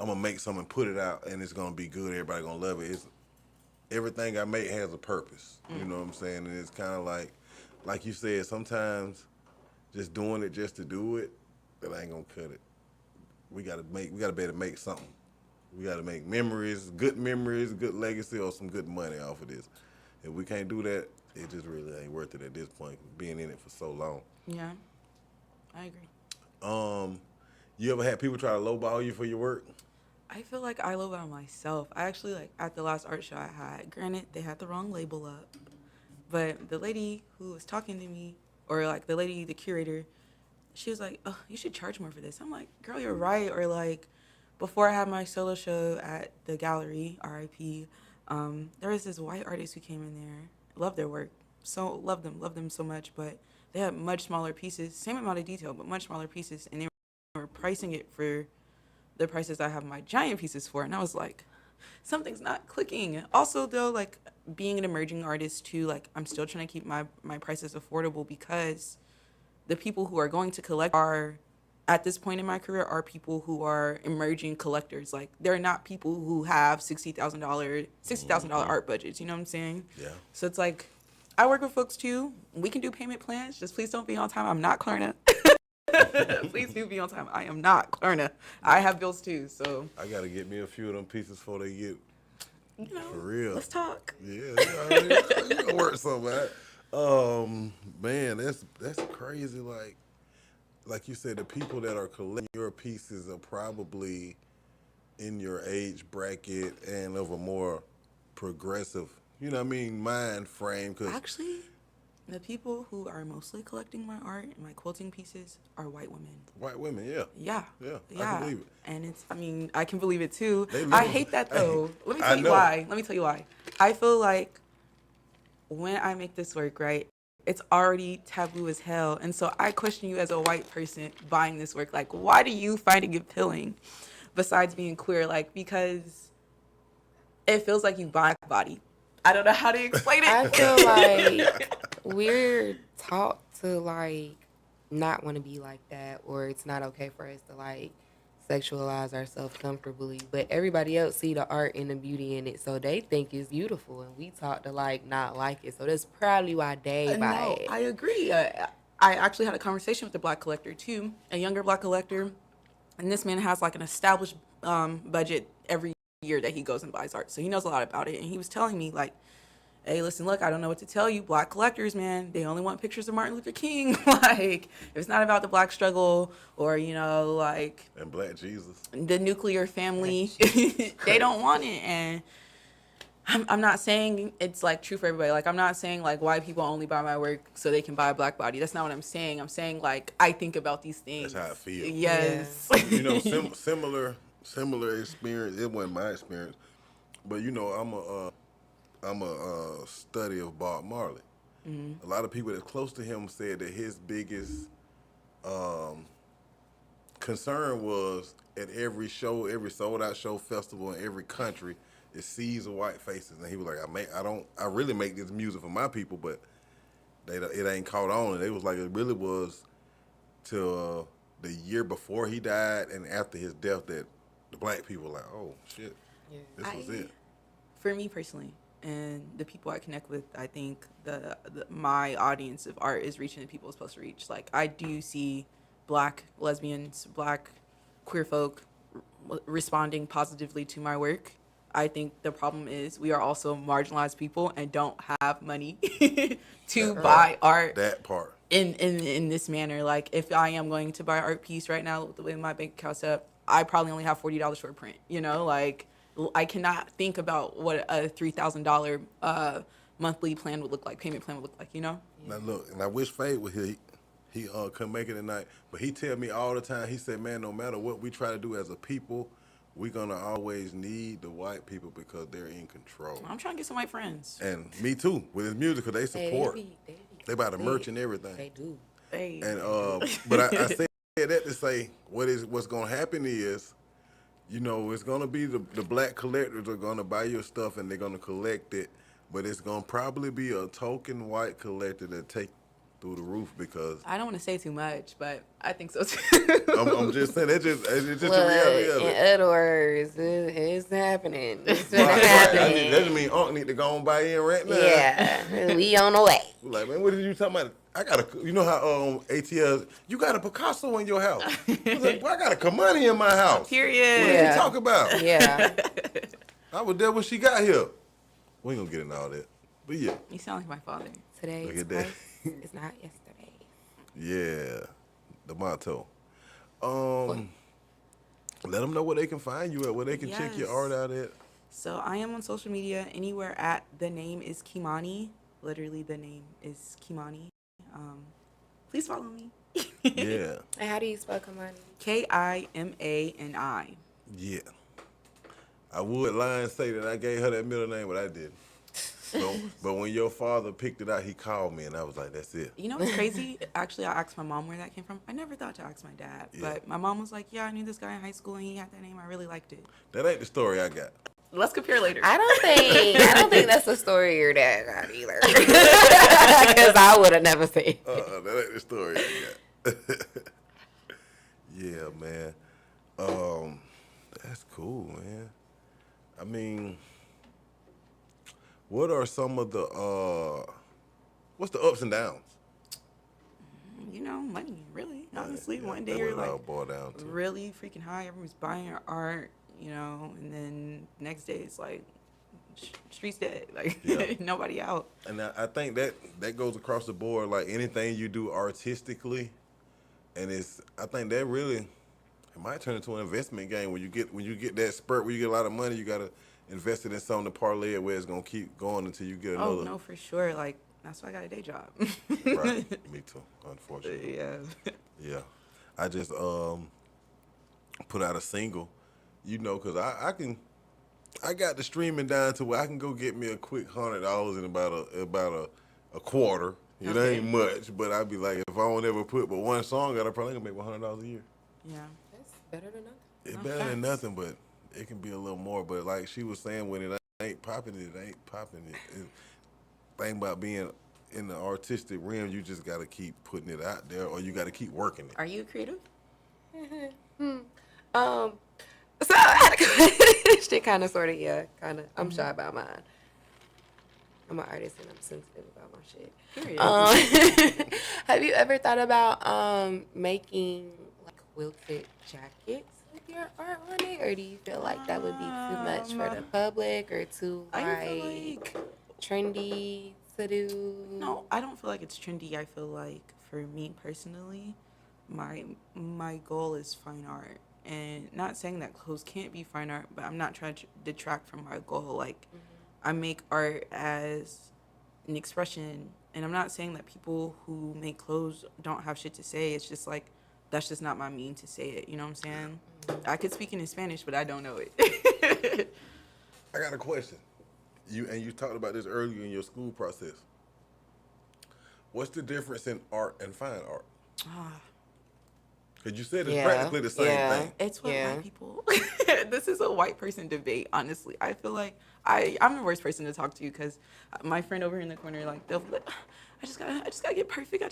I'm going to make something, put it out, and it's going to be good, everybody going to love it. It's everything I make has a purpose. You know what I'm saying? And it's kind of like you said, sometimes just doing it just to do it, that ain't going to cut it. We got to be able to make something. We got to make memories, good legacy, or some good money off of this. If we can't do that, it just really ain't worth it at this point, being in it for so long. Yeah, I agree. You ever had people try to lowball you for your work? I feel like I lowball myself. I actually, at the last art show I had, granted, they had the wrong label up, but the lady who was talking to me, or the curator, she was like, oh, you should charge more for this. I'm like, girl, you're right. Or before I had my solo show at the gallery, RIP, there was this white artist who came in there. Loved their work. So loved them so much, but they had much smaller pieces, same amount of detail, but much smaller pieces, and they were pricing it for the prices I have my giant pieces for. And I was like, something's not clicking. Also, though, being an emerging artist too, I'm still trying to keep my prices affordable, because the people who are going to collect at this point in my career are people who are emerging collectors. They're not people who have $60,000 art budgets. You know what I'm saying? Yeah. So it's I work with folks too. We can do payment plans. Just please don't be on time. I'm not Klarna. Please do be on time. I am not Klarna. I have bills too. So I gotta get me a few of them pieces before they get for real. Let's talk. Yeah, you gonna work something out. Man, that's crazy. Like you said, the people that are collecting your pieces are probably in your age bracket and of a more progressive, mind frame. Cause actually, the people who are mostly collecting my art and my quilting pieces are white women. White women, yeah. Yeah. I can believe it. And I can believe it too. I hate that though. Let me tell you why. I feel like when I make this work, right, it's already taboo as hell. And so I question you as a white person buying this work. Like, why do you find it appealing besides being queer? Like, because it feels like you buy a body. I don't know how to explain it. I feel like we're taught to like not want to be like that, or it's not okay for us to like sexualize ourselves comfortably. But everybody else see the art and the beauty in it, so they think it's beautiful, and we taught to like not like it. So that's probably why they buy No, it. I agree. I actually had a conversation with a black collector too, a younger black collector, and this man has like an established budget every year that he goes and buys art, so he knows a lot about it. And he was telling me like, hey, listen, look, I don't know what to tell you. Black collectors, man, they only want pictures of Martin Luther King. Like, if it's not about the black struggle or, you know, like... And Black Jesus. The nuclear family, they don't want it. And I'm not saying it's, like, true for everybody. Like, I'm not saying, like, white people only buy my work so they can buy a black body. That's not what I'm saying. I'm saying, like, I think about these things. That's how I feel. Yes. Yeah. You know, similar experience. It wasn't my experience. But, you know, I'm a study of Bob Marley. Mm-hmm. A lot of people that's close to him said that his biggest concern was at every show, every sold out show, festival in every country, it sees of white faces, and he was like, I really make this music for my people, but it ain't caught on. And it was like it really was till the year before he died and after his death that the black people were like, oh shit, this was it. For me personally, and the people I connect with, I think my audience of art is reaching the people it's supposed to reach. Like, I do see black lesbians, black queer folk responding positively to my work. I think the problem is we are also marginalized people and don't have money to buy art. That part. In this manner. Like, if I am going to buy an art piece right now, the way my bank account's up, I probably only have $40 for a print, you know? Like, I cannot think about what a $3,000 monthly plan would look like, payment plan would look like, you know? Now look, and I wish Fabe was here. He couldn't make it tonight, but he tell me all the time. He said, "Man, no matter what we try to do as a people, we're gonna always need the white people because they're in control." I'm trying to get some white friends. And me too with his music, because they support. They buy the merch and everything. They do. Hey. And but I said that to say what's gonna happen is, you know, it's gonna be the black collectors are gonna buy your stuff and they're gonna collect it, but it's gonna probably be a token white collector that take through the roof because I don't want to say too much, but I think so too. I'm just saying it's just the Well, reality of in it. other words, it's happening. It's Right. happening. That mean Unc need to go on by in right now. Yeah, we on the way. We're like, man, what did you talking about? I got you know how ATL, you got a Picasso in your house. I was like, well, I got a Kimani in my house. Period. What did Yeah. you talk about? Yeah. I was there when she got here. We ain't gonna get into all that. But yeah. You sound like my father. Today Look is at that. it's not yesterday. Yeah. The motto. Let them know where they can find you at, where they can check your Yes. art out at. So I am on social media anywhere at the name is Kimani. Literally, the name is Kimani. Please follow me. Yeah. And how do you spell Kimani? Kimani. Yeah. I would lie and say that I gave her that middle name, but I didn't. But when your father picked it out, he called me, and I was like, that's it. You know what's crazy? Actually, I asked my mom where that came from. I never thought to ask my dad, Yeah. but my mom was like, yeah, I knew this guy in high school, and he had that name. I really liked it. That ain't the story I got. Let's compare later. I don't think that's the story your dad got either. Because I would have never seen it. That ain't the story I got. Yeah, man. That's cool, man. I mean, what are some of the what's the ups and downs? You know, money, really. Honestly, one day that's you're what it all like boiled down to. really freaking high. Everyone's buying your art, you know, and then next day it's like streets dead, like Yeah. nobody out. And I think that goes across the board, like anything you do artistically, and I think that really, it might turn into an investment game when you get that spurt where you get a lot of money, you gotta invest it in something to parlay it where it's gonna keep going until you get another. Oh no, for sure. Like that's why I got a day job. Right, me too, unfortunately. Yeah. Yeah, I just put out a single, you know, cause I can I got the streaming down to where I can go get me a quick $100 in about a quarter. It Okay. ain't much, but I'd be like, if I don't ever put but one song out, I probably gonna make $100 a year. Yeah. That's better than nothing. It's No, better than facts. nothing, but it can be a little more. But like she was saying, when it ain't popping, it ain't popping. Thing about being in the artistic realm, you just gotta keep putting it out there, or you gotta keep working it. Are you creative? Um, so I had a question, kind of, sort of, yeah, kind of. I'm shy about mine. I'm an artist and I'm sensitive about my shit. Period. Have you ever thought about making like quilted jackets with your art on it, or do you feel like that would be too much for the public or too I feel like like trendy to do? no, I don't feel like it's trendy. I feel like for me personally, my goal is fine art. And not saying that clothes can't be fine art, but I'm not trying to detract from my goal. Like I make art as an expression, and I'm not saying that people who make clothes don't have shit to say. It's just like that's just not my mean to say it. You know what I'm saying? I could speak it in Spanish, but I don't know it. I got a question. You talked about this earlier in your school process. What's the difference in art and fine art? Because you said it's Yeah, practically the same yeah. thing. It's what Yeah. white people. This is a white person debate, honestly. I feel like I'm the worst person to talk to because my friend over here in the corner, like they'll be like, I just gotta get perfect.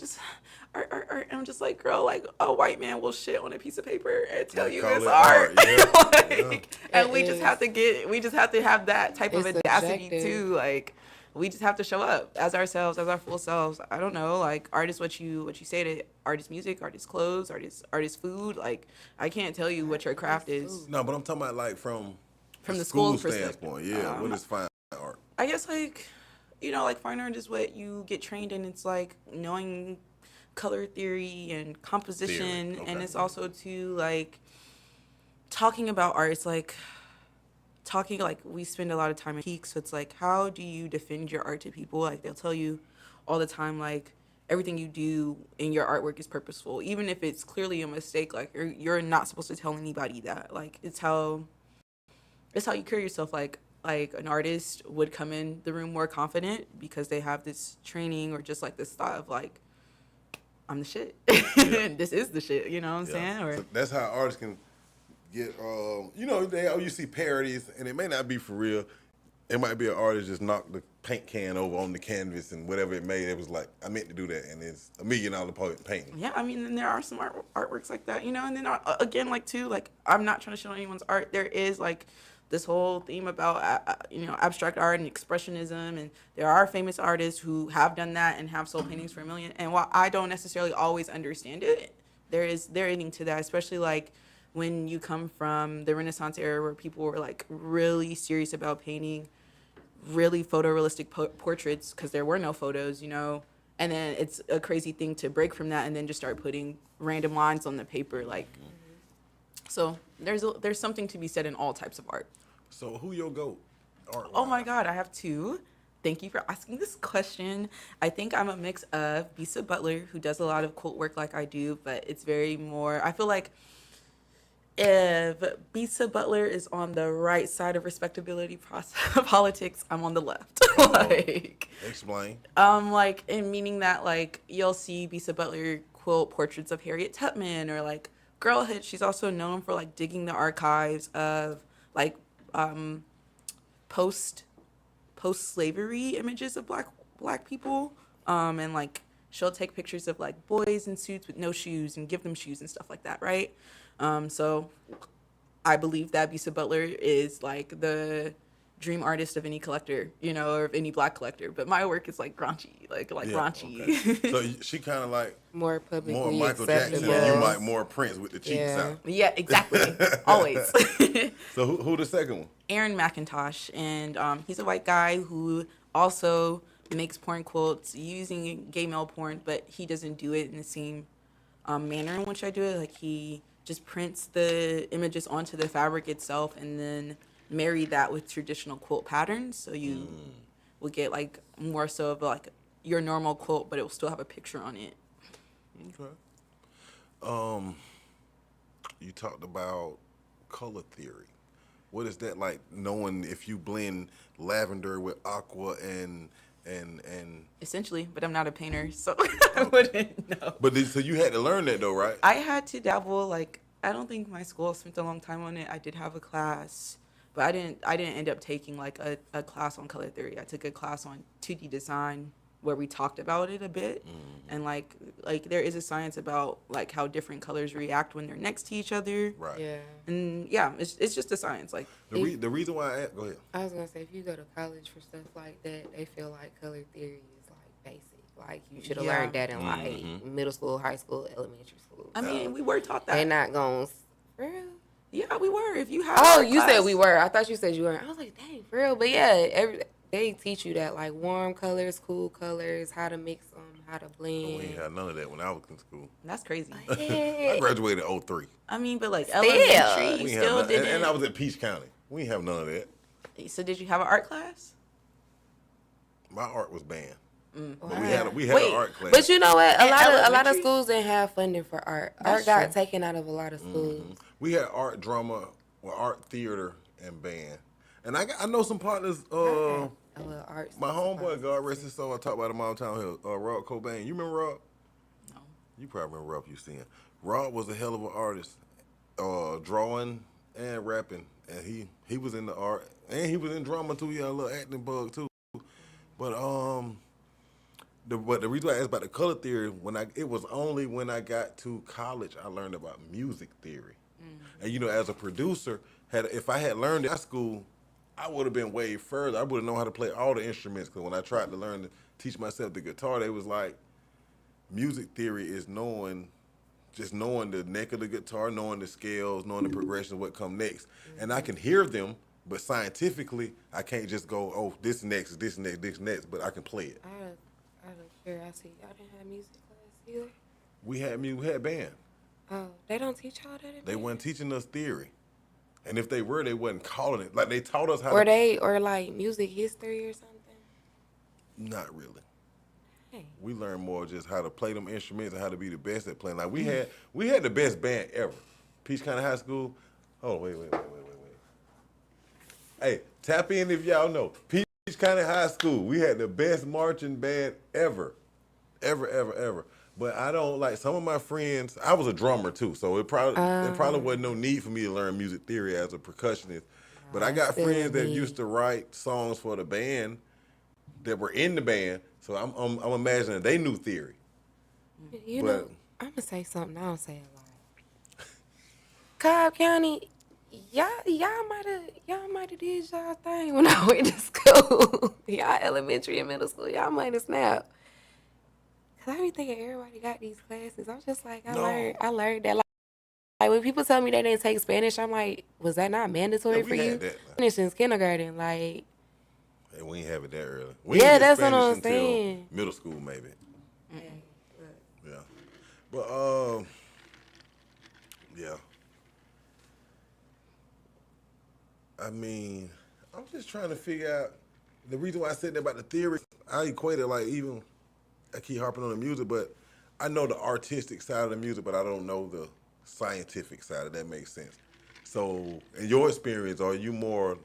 Art. And I'm just like, girl, like a white man will shit on a piece of paper and tell you call it's it art. art, yeah, Like, and It we just have to have that type of It's audacity subjective. too. Like we just have to show up as ourselves, as our full selves. I don't know, like art is what you say to art is music, art is clothes, art is food. Like I can't tell you what your craft is No, but I'm talking about like from from the school school perspective. standpoint. Yeah, what is fine art? I guess like like fine art is what you get trained in. It's like knowing color theory and composition, Theory, and okay. it's also to like talking about art. It's like talking like we spend a lot of time in peaks, so it's like how do you defend your art to people? Like they'll tell you all the time like everything you do in your artwork is purposeful, even if it's clearly a mistake. Like you're not supposed to tell anybody that. Like it's how you carry yourself. Like an artist would come in the room more confident because they have this training or just like this thought of like I'm the shit. This is the shit, you know what I'm saying? Or So that's how artists can get. You see parodies, and it may not be for real. It might be an artist just knocked the paint can over on the canvas and whatever it made. It was like I meant to do that, and it's $1 million painting. yeah, I mean, and there are some artworks like that, and then again, like too, like I'm not trying to shit on anyone's art. There is like this whole theme about abstract art and expressionism, and there are famous artists who have done that and have sold paintings for $1 million. And while I don't necessarily always understand it, there is to that, especially like when you come from the Renaissance era where people were like really serious about painting really photorealistic portraits because there were no photos, and then it's a crazy thing to break from that and then just start putting random lines on the paper, like. So there's something to be said in all types of art. So who your goat? Art. Oh my God, I have two. Thank you for asking this question. I think I'm a mix of Bisa Butler, who does a lot of quilt work like I do, but it's very more. I feel like if Bisa Butler is on the right side of respectability politics, I'm on the left. Like, Explain. like in meaning that like you'll see Bisa Butler quilt portraits of Harriet Tubman or like Girlhood. She's also known for like digging the archives of like post slavery images of black people, and like she'll take pictures of like boys in suits with no shoes and give them shoes and stuff like that, right? So I believe that Bisa Butler is like the dream artist of any collector, or of any black collector. But my work is like raunchy, like raunchy. Okay. So she kind of like More publicly more Michael Jackson, acceptable. and you might more Prince with the cheeks Yeah. out. Yeah, exactly. Always. So who the second one? Aaron McIntosh, and he's a white guy who also makes porn quilts using gay male porn, but he doesn't do it in the same manner in which I do it. Like he just prints the images onto the fabric itself and then marry that with traditional quilt patterns. So you will get like more so of like your normal quilt, but it will still have a picture on it. Okay. You talked about color theory. What is that like? Knowing if you blend lavender with aqua and Essentially, but I'm not a painter, so I wouldn't know. but so you had to learn that though, right? I had to dabble. Like, I don't think my school spent a long time on it. I did have a class, but I didn't end up taking like a class on color theory. I took a class on 2D design where we talked about it a bit, and like there is a science about like how different colors react when they're next to each other. Right. Yeah. And yeah, it's just a science. Like, The reason why go ahead. I was gonna say, if you go to college for stuff like that, they feel like color theory is like basic. Like you should have Yeah. learned that in like middle school, high school, elementary school. I mean, we were taught They that. not going for real. Yeah, we were. If you have Oh, art you said class- we were. I thought you said you weren't. I was like, dang, for real. But yeah, they teach you that like warm colors, cool colors, how to mix them, how to blend. We ain't had none of that when I was in school. That's crazy. I graduated in 03. I mean, but like Still. elementary, you We ain't still have none, didn't. and I was at Peach County. We ain't have none of that. So did you have an art class? My art was banned. But Wow. we had Wait, an art class. But you know what? In A lot of elementary? schools didn't have funding for art. That's Art got true. taken out of a lot of schools. We had art drama, art theater, and band. And I know some partners. A little art. My homeboy, God rest his soul, I talk about him all the time here. Rob Cobain. You remember Rob? No. You probably remember Rob you seeing. Rob was a hell of an artist, drawing and rapping, and he was in the art, and he was in drama too. He had a little acting bug too. But the reason why I asked about the color theory, it was only when I got to college I learned about music theory. And you know, as a producer, if I had learned at school, I would have been way further. I would have known how to play all the instruments. Because when I tried to learn to teach myself the guitar, they was like, music theory is just knowing the neck of the guitar, knowing the scales, knowing the progression, what come next. And I can hear them, but scientifically, I can't just go, oh, this next, this next, this next, but I can play it. Out of curiosity, y'all didn't have music class either? We had band. Oh, they don't teach y'all that in They band? weren't teaching us theory. And if they were, they wasn't calling it. Like, they taught us how Or like music history or something? Not really. Hey. We learned more just how to play them instruments and how to be the best at playing. Like, we had the best band ever. Peach County High School. Oh, wait. Hey, tap in if y'all know. Peach County High School. We had the best marching band ever. Ever. But I don't like some of my friends. I was a drummer too, so it probably wasn't no need for me to learn music theory as a percussionist. But I got friends that used to write songs for the band that were in the band, so I'm imagining they knew theory. You But- know, I'm going to say something. I don't say a lot. Cobb County, y'all might have did y'all thing when I went to school. Y'all elementary and middle school, y'all might have snapped. Cause I be thinking everybody got these classes. I'm just like, No. I learned that. Like when people tell me they didn't take Spanish, I'm like, was that not mandatory Yeah, we for you? had that. Spanish since kindergarten, like. Hey, we ain't have it that early. We Yeah, didn't get that's what Spanish I'm until saying. Middle school, maybe. Yeah. But yeah. I mean, I'm just trying to figure out the reason why I said that about the theory. I equate it like I keep harping on the music, but I know the artistic side of the music, but I don't know the scientific side, if that makes sense. So, in your experience, are you more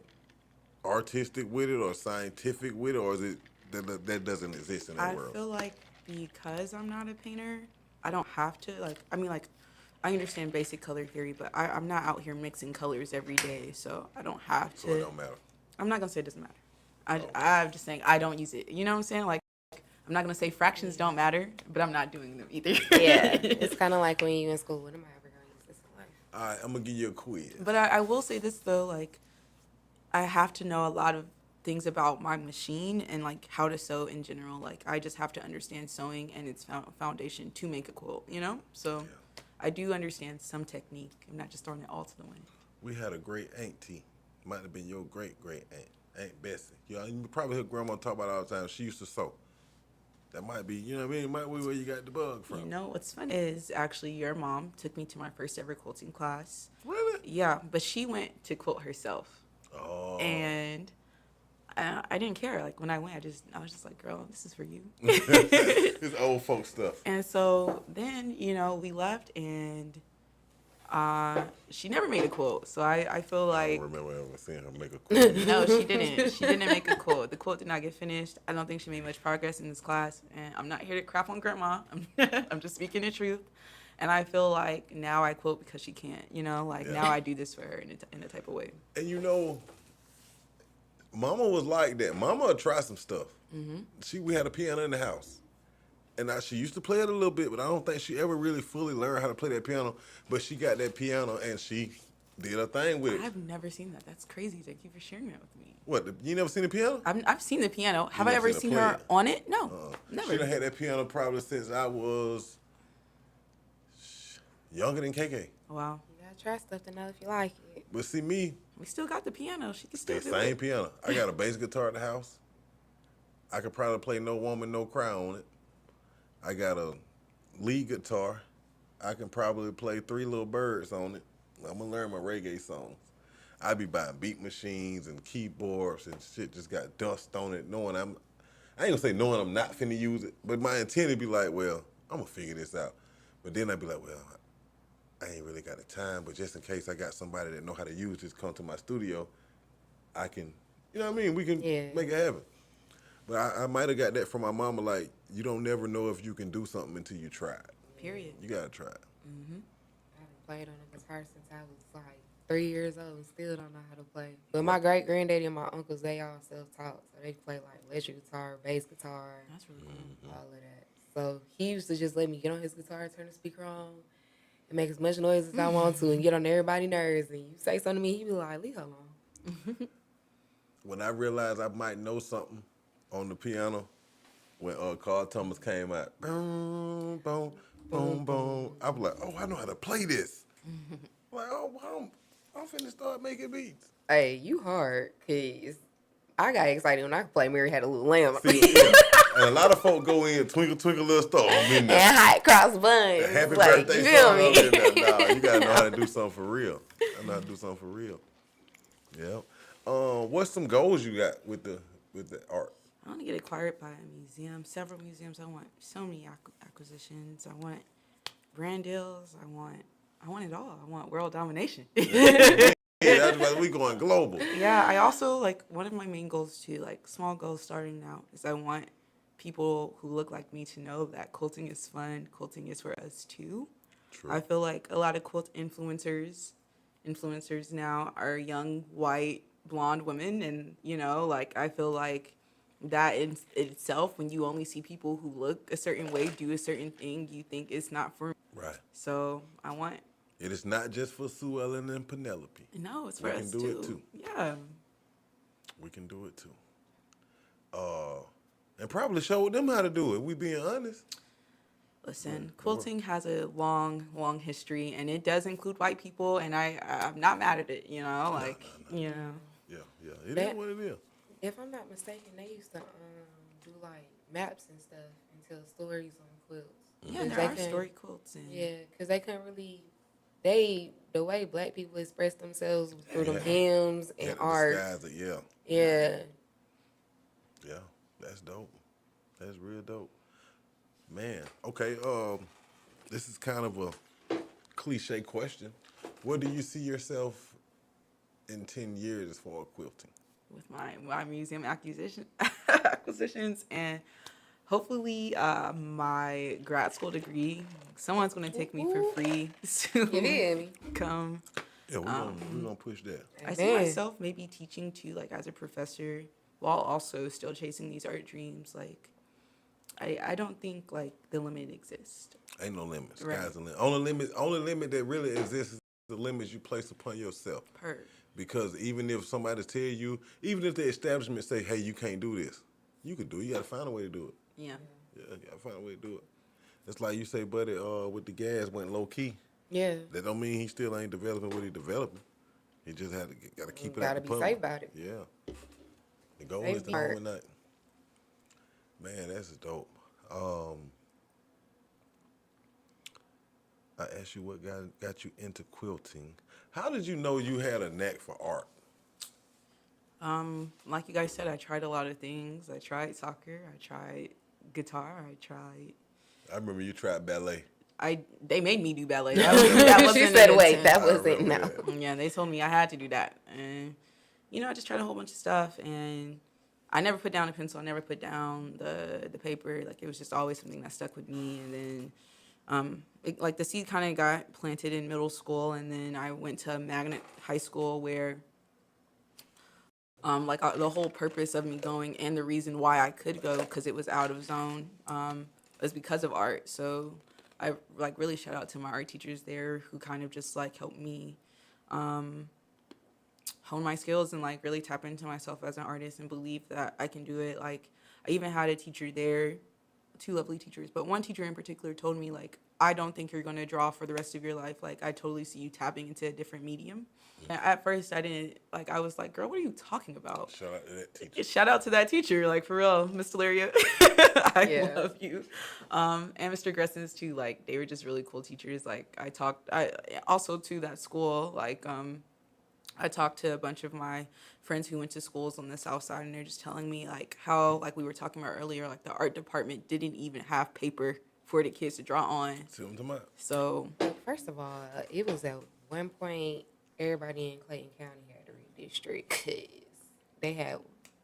artistic with it or scientific with it, or is it that doesn't exist in the I world? feel like because I'm not a painter, I don't have to. I understand basic color theory, but I'm not out here mixing colors every day, so I don't have to. So it don't matter. I'm not gonna say it doesn't matter. I'm just saying I don't use it. You know what I'm saying? Like, I'm not gonna say fractions don't matter, but I'm not doing them either. Yeah, it's kind of like when you in school. When am I ever gonna use this in life? All right, I'm gonna give you a quiz. But I will say this though, like, I have to know a lot of things about my machine and like how to sew in general. Like, I just have to understand sewing and its foundation to make a quilt. You know, so I do understand some technique. I'm not just throwing it all to the wind. We had a great auntie. Might have been your great aunt, Aunt Bessie. You probably heard Grandma talk about it all the time. She used to sew. That might be, you know what I mean? Might be where you got the bug from. You know what's funny is actually your mom took me to my first ever quilting class. Really? Yeah, but she went to quilt herself. Oh. And I didn't care. Like when I went, I was just like, girl, this is for you. It's old folk stuff. And so then, we left and She never made a quote, so I feel I like don't remember ever seeing her make a quote. no, she didn't. She didn't make a quote. The quote did not get finished. I don't think she made much progress in this class, and I'm not here to crap on grandma. I'm just speaking the truth. And I feel like now I quote because she can't, like Yeah. now I do this for her in a type of way. And Mama was like that. Mama would try some stuff. We had a piano in the house. And she used to play it a little bit, but I don't think she ever really fully learned how to play that piano. But she got that piano and she did her thing with it. I've never seen that. That's crazy. Thank you for sharing that with me. What, you never seen the piano? I've seen the piano. Have I never ever seen seen her her play it? on it? No, never. She done had that piano probably since I was younger than KK. Wow. You gotta try stuff to know if you like it. But see me, We still got the piano. She can still that do same it. piano. I got a bass guitar at the house. I could probably play No Woman, No Cry on it. I got a lead guitar. I can probably play 3 Little Birds on it. I'm gonna learn my reggae songs. I be buying beat machines and keyboards and shit just got dust on it, I ain't gonna say knowing I'm not finna use it, but my intent would be like, well, I'm gonna figure this out. But then I'd be like, well, I ain't really got the time, but just in case I got somebody that know how to use this come to my studio, I can, you know what I mean? We can make it happen. But I might have got that from my mama, like, you don't never know if you can do something until you try it. Period. You gotta try it. I haven't played on a guitar since I was like 3 years old and still don't know how to play. But my great granddaddy and my uncles, they all self-taught. So they play like electric guitar, bass guitar, That's really cool. all of that. So he used to just let me get on his guitar, turn the speaker on, and make as much noise as I want to and get on everybody's nerves. And you say something to me, he be like, leave her alone. When I realized I might know something on the piano, when Carl Thomas came out, boom, boom, boom, boom, I was like, oh, I know how to play this. Like, oh, wow, I'm finna start making beats. Hey, you hard, because I got excited when I could play Mary Had a Little Lamb. See, yeah. And a lot of folk go in, twinkle, twinkle, little star. I'm in there. And hot cross buns. Happy like, birthday you feel song. I'm in me? there. Nah, you gotta know how to do something for real. I know how to do something for real. Yeah. What's some goals you got with the art? I want to get acquired by a museum, several museums. I want so many acquisitions. I want brand deals. I want it all. I want world domination. Yeah, that's why we going global. Yeah, I also, like, one of my main goals too, like small goals starting now, is I want people who look like me to know that quilting is fun. Quilting is for us too. True. I feel like a lot of quilt influencers now are young, white, blonde women. And, like, I feel like that in itself, when you only see people who look a certain way, do a certain thing, you think it's not for me. Right. So I want... It is not just for Sue Ellen and Penelope. No, it's for We us can do it too. Yeah. We can do it too. And probably show them how to do it. We being honest. Listen, quilting has a long, long history, and it does include white people, and I'm not mad at it, No. Yeah. Yeah. It is what it is. If I'm not mistaken, they used to do like maps and stuff and tell stories on quilts. Yeah, 'Cause there they are couldn't- story quilts. And Yeah, because they couldn't really. The way black people express themselves was through them hymns and art. Disguise it, yeah. Yeah. Yeah, that's dope. That's real dope. Man, okay, this is kind of a cliche question. Where do you see yourself in 10 years as far as quilting? with my museum acquisitions and hopefully my grad school degree. Someone's going to take me for free to You feel me? come. Yeah, we're gonna push that. I see myself maybe teaching too, like as a professor, while also still chasing these art dreams. Like, I don't think like the limit exists. Ain't no limits. Right. Sky's the limit. Only limit that really exists is the limits you place upon yourself. Because even if somebody tell you, even if the establishment say, hey, you can't do this, you can do it. You gotta find a way to do it. Yeah. Yeah, you gotta find a way to do it. It's like you say, buddy, with the gas went low key. Yeah. That don't mean he still ain't developing what he developing. He just gotta keep it out Gotta the be public. safe about it. Yeah. The goal is the Safety. overnight. Man, that's dope. I asked you what got you into quilting. How did you know you had a knack for art? Like you guys said, I tried a lot of things. I tried soccer. I tried guitar. I remember you tried ballet. they made me do ballet. That wasn't She an said, "Wait, intent. that wasn't no." Yeah, they told me I had to do that, and I just tried a whole bunch of stuff, and I never put down a pencil. I never put down the paper. Like, it was just always something that stuck with me, and then. Like the seed kind of got planted in middle school, and then I went to Magnet High School where, the whole purpose of me going and the reason why I could go because it was out of zone, was because of art. So I really shout out to my art teachers there who kind of just helped me, hone my skills and really tap into myself as an artist and believe that I can do it. Like, I even had a teacher there, two lovely teachers, but one teacher in particular told me, I don't think you're going to draw for the rest of your life. I totally see you tapping into a different medium. And at first I didn't, I was like, girl, what are you talking about? Shout out to that teacher. Shout out to that teacher, for real, Miss Delaria. I love you. And Mr. Gressens too, they were just really cool teachers. I also to that school, I talked to a bunch of my friends who went to schools on the South Side, and they're just telling me how we were talking about earlier, the art department didn't even have paper for the kids to draw on. So First of all, it was at one point everybody in Clayton County had to read district because they had,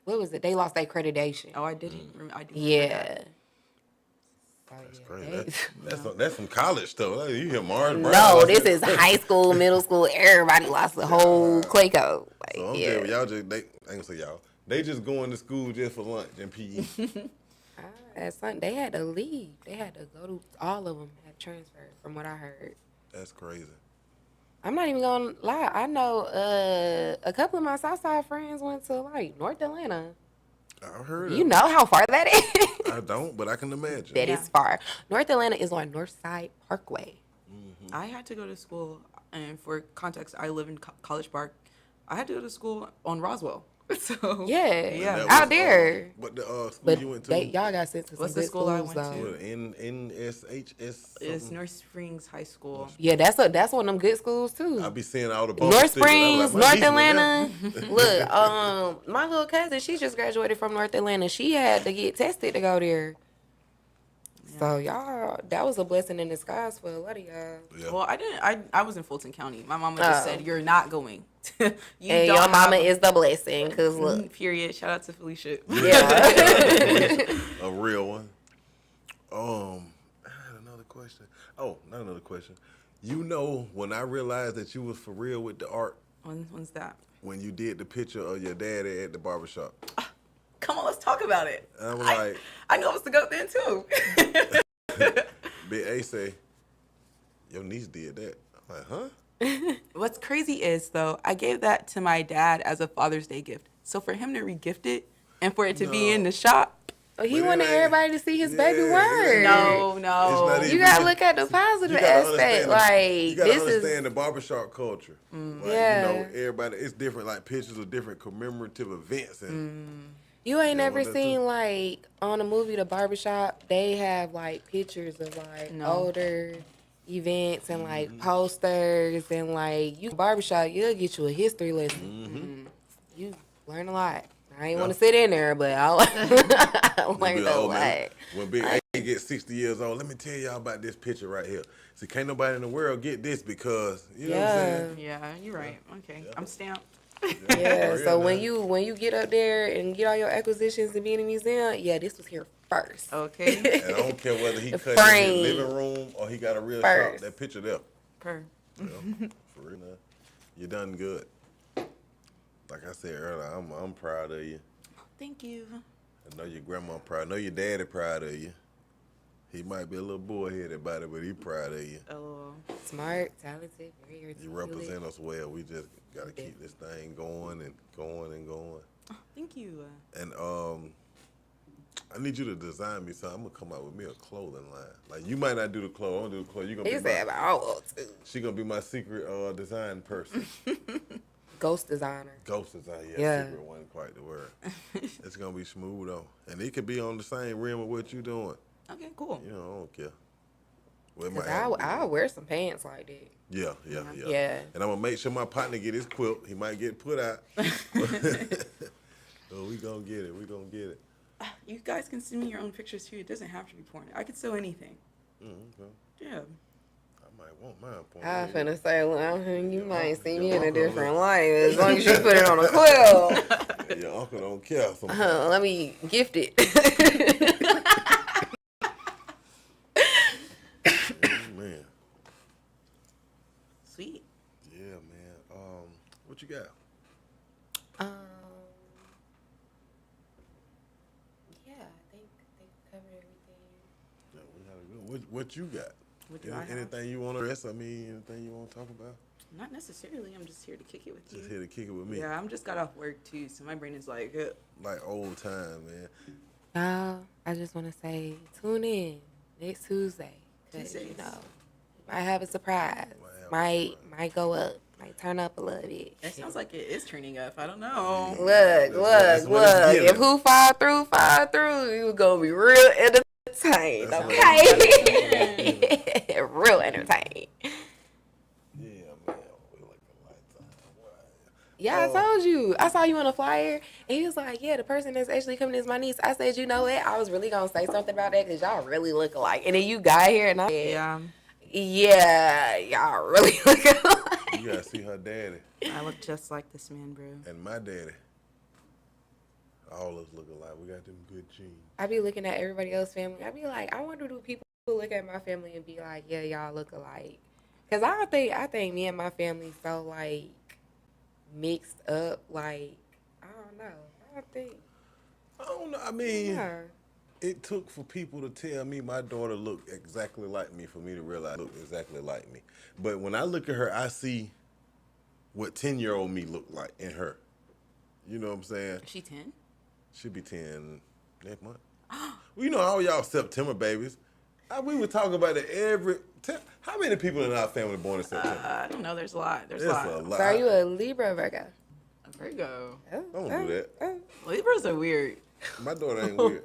what was it? They lost their accreditation. I didn't. I do remember Yeah. that. That's crazy. That's some college stuff. You hear Mars? No, this is high school, middle school. Everybody lost the whole Clay code. So I'm telling you, y'all I ain't gonna say y'all. They just going to school just for lunch and PE. They had to leave. They had to go to, all of them had transferred from what I heard. That's crazy. I'm not even gonna lie. I know a couple of my Southside friends went to North Atlanta. I heard You know how far that is? I don't, but I can imagine. That is far. North Atlanta is on Northside Parkway. Mm-hmm. I had to go to school, and for context, I live in College Park. I had to go to school on Roswell. So Yeah. was, Out there. But the school But you went to? y'all got sent to some What's the good school I schools, went to? though. What, NSHS? It's North Springs High School. Yeah, that's one of them good schools too. I be seeing all the North stickers. I was Springs, like, my North niece Atlanta. went there. Look, my little cousin, she just graduated from North Atlanta. She had to get tested to go there. So y'all, that was a blessing in disguise for a lot of y'all. Yeah. Well, I didn't. I was in Fulton County. My mama just said, "You're not going." And your mama is the blessing, cause look. Period. Shout out to Felicia. Yeah. A real one. I had another question. Oh, not another question. You know, when I realized that you was for real with the art, When's that? when you did the picture of your daddy at the barbershop. Come on, let's talk about it. And I'm like, I know what's to go then too. Big A say, your niece did that. I'm like, huh? What's crazy is though, I gave that to my dad as a Father's Day gift. So for him to regift it and for it to be in the shop. He But wanted it ain't- everybody to see his baby Yeah, work. No. It's not You even- gotta look at the positive You gotta aspect. understand you gotta This understand is the barbershop culture. Yeah. You know, everybody, it's different, pictures of different commemorative events. And you ain't Yeah, never well, that's seen on the movie The Barbershop. They have pictures of No. older events and posters and you barbershop. You'll get you a history lesson. You learn a lot. I ain't want to sit in there, but I learned a lot. When Big A gets 60 years old, let me tell y'all about this picture right here. See, can't nobody in the world get this because, you know what I'm saying? Yeah, you're right. Okay, I'm stamped. Yeah, For so real, when you get up there and get all your acquisitions and be in the museum, this was here first. Okay. And I don't care whether he The cut in frame. his living room or he got a real First. shop. That picture there. Per. You know, for real, man. You done good. Like I said earlier, I'm proud of you. Thank you. I know your grandma proud. I know your daddy proud of you. He might be a little bullheaded about it, but he proud of you. Oh. Smart, talented, very articulate. You represent us well. We just gotta keep this thing going and going and going. Thank you. And I need you to design me something. I'm gonna come out with me a clothing line. You might not do the clothes. I don't do the clothes. You gonna He be said, I want to. she gonna be my secret design person. Ghost designer. Ghost design, Yeah. secret wasn't quite the word. It's gonna be smooth though, and it could be on the same rim of what you doing. Okay, cool. You know, I don't care. Well, it Cause might have to be- I'll wear some pants like that. Yeah. Yeah. And I'm gonna make sure my partner get his quilt. He might get put out. Oh, we gonna get it. We gonna get it. You guys can send me your own pictures too. It doesn't have to be porn. I could sew anything. Okay. Yeah. might want mine point. I Yeah. finna say, well, you might see me in a uncle different look- light as long as you put it on a quill. Your uncle don't care sometimes. Let me gift it. Man. Sweet. Yeah, man. What you got? Yeah, I think covered everything. Yeah, we had a good. What you got? What do I have? Anything you want to address? I mean, anything you want to talk about? Not necessarily. I'm just here to kick it with you. Just here to kick it with me. Yeah, I'm just got off work too, so my brain is like, Like old time, man. I just want to say, tune in next Tuesday. Because, you Tuesdays. know, might have a surprise. Might go up. Might turn up a little bit. It sounds like it is turning up. I don't know. Look. That's what it's If getting. who fall through, you gonna be real entertained, That's what okay? Real entertained. Yeah, man. We like a lifetime. Yeah, I told you. I saw you on a flyer, and he was like, yeah, the person that's actually coming is my niece. I said, you know what? I was really gonna say something about that because y'all really look alike. And then you got here, and I said, Yeah, y'all really look alike. You gotta see her daddy I look just like this man, bro. and my daddy. All of us look alike. We got them good genes. I be looking at everybody else's family. I be like, I wonder do people look at my family and be like, yeah, y'all look alike. Cause I think me and my family so like mixed up. Like I don't know. I don't know. I mean, Yeah. it took for people to tell me my daughter looked exactly like me for me to realize looked exactly like me. But when I look at her, I see what 10-year-old me looked like in her. You know what I'm saying? Is she 10? She'll be 10 next month. Well, you know, all y'all September babies. We would talk about it how many people in our family born in September? I don't know. There's a lot. There's It's a lot. So are you a Libra or Virgo? Virgo. Don't do that. Libras are weird. My daughter ain't weird.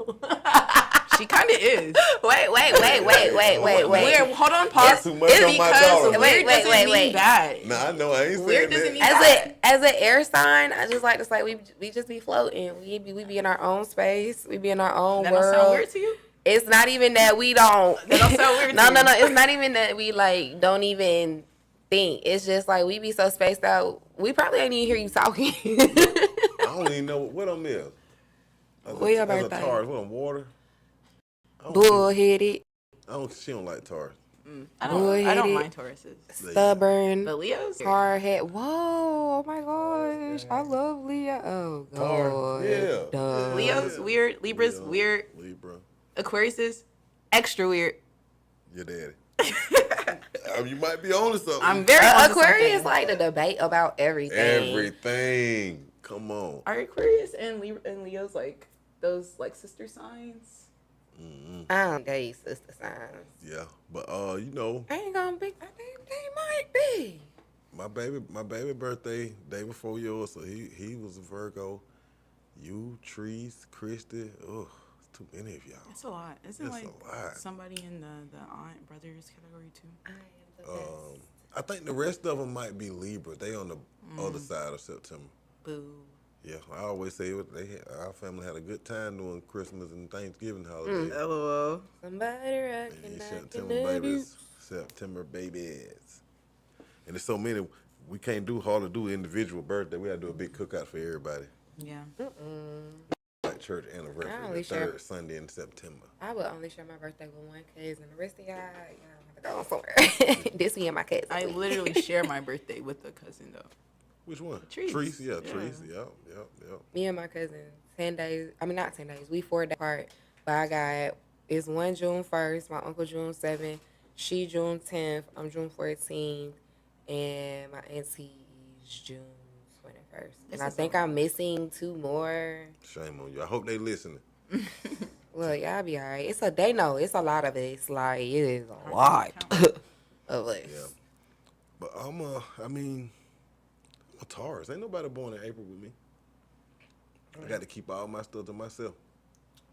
She kind of is. Wait. Weird. Hold on. Pause. That's too much on my daughter. Wait, Weird doesn't mean bad. Nah, I know. I ain't Weird saying doesn't that. mean As an air sign, I just like to say we just be floating. We be in our own space. We be in our own That world. don't sound weird to you? It's not even that we don't. That don't sound weird No. to you. It's not even that we like don't even think. It's just like we be so spaced out. We probably ain't even hear you talking. I don't even know what them is. When your As a birthday? Taurus, what, water? Bullheaded, She don't like Taurus. I don't Bullheaded. mind Tauruses. stubborn, But Leo's? hard head. Whoa! Oh my gosh, I love Leo. Oh god. Yeah. Duh. Leo's weird. Libra's Leo, weird. Libra. Aquarius is extra weird. Your daddy. You might be on to something. I'm very onto Aquarius something. like to debate about everything. Everything. Come on. Are Aquarius and Leo's like those like sister signs? I don't date sister signs. Yeah. But you know, I ain't gonna be. I think they might be. my baby birthday day before yours, so he was a Virgo. You, Trees, Christy. Ugh, it's too many of y'all. It's a lot. Isn't It's like a lot. somebody in the aunt brothers category too? I am the best. I think the rest of them might be Libra. They on the other side of September. Boo. Yeah, I always say our family had a good time during Christmas and Thanksgiving holidays. LOL. Somebody And rockin' these like September a babies, September babies. And there's so many, we can't hardly do individual birthday. We gotta do a big cookout for everybody. Yeah. Like church anniversary, I only the third share- Sunday in September. I would only share my birthday with one cousin. The rest of y'all have to go somewhere. This me and my cousin. I literally share my birthday with a cousin though. Which one? Trees. Trees, yeah, Yeah. Trees, yep. Me and my cousin, 10 days. I mean, not 10 days. We 4 days apart. But I got, it's one June 1st, my uncle June 7th, she June 10th, I'm June 14th, and my auntie's June 21st. And I think I'm missing 2 more. Shame on you. I hope they listening. Well, y'all be all right. They know it's a lot of us. Like, it is a lot of us. Yeah. But I'm a Taurus. Ain't nobody born in April with me. I got to keep all my stuff to myself.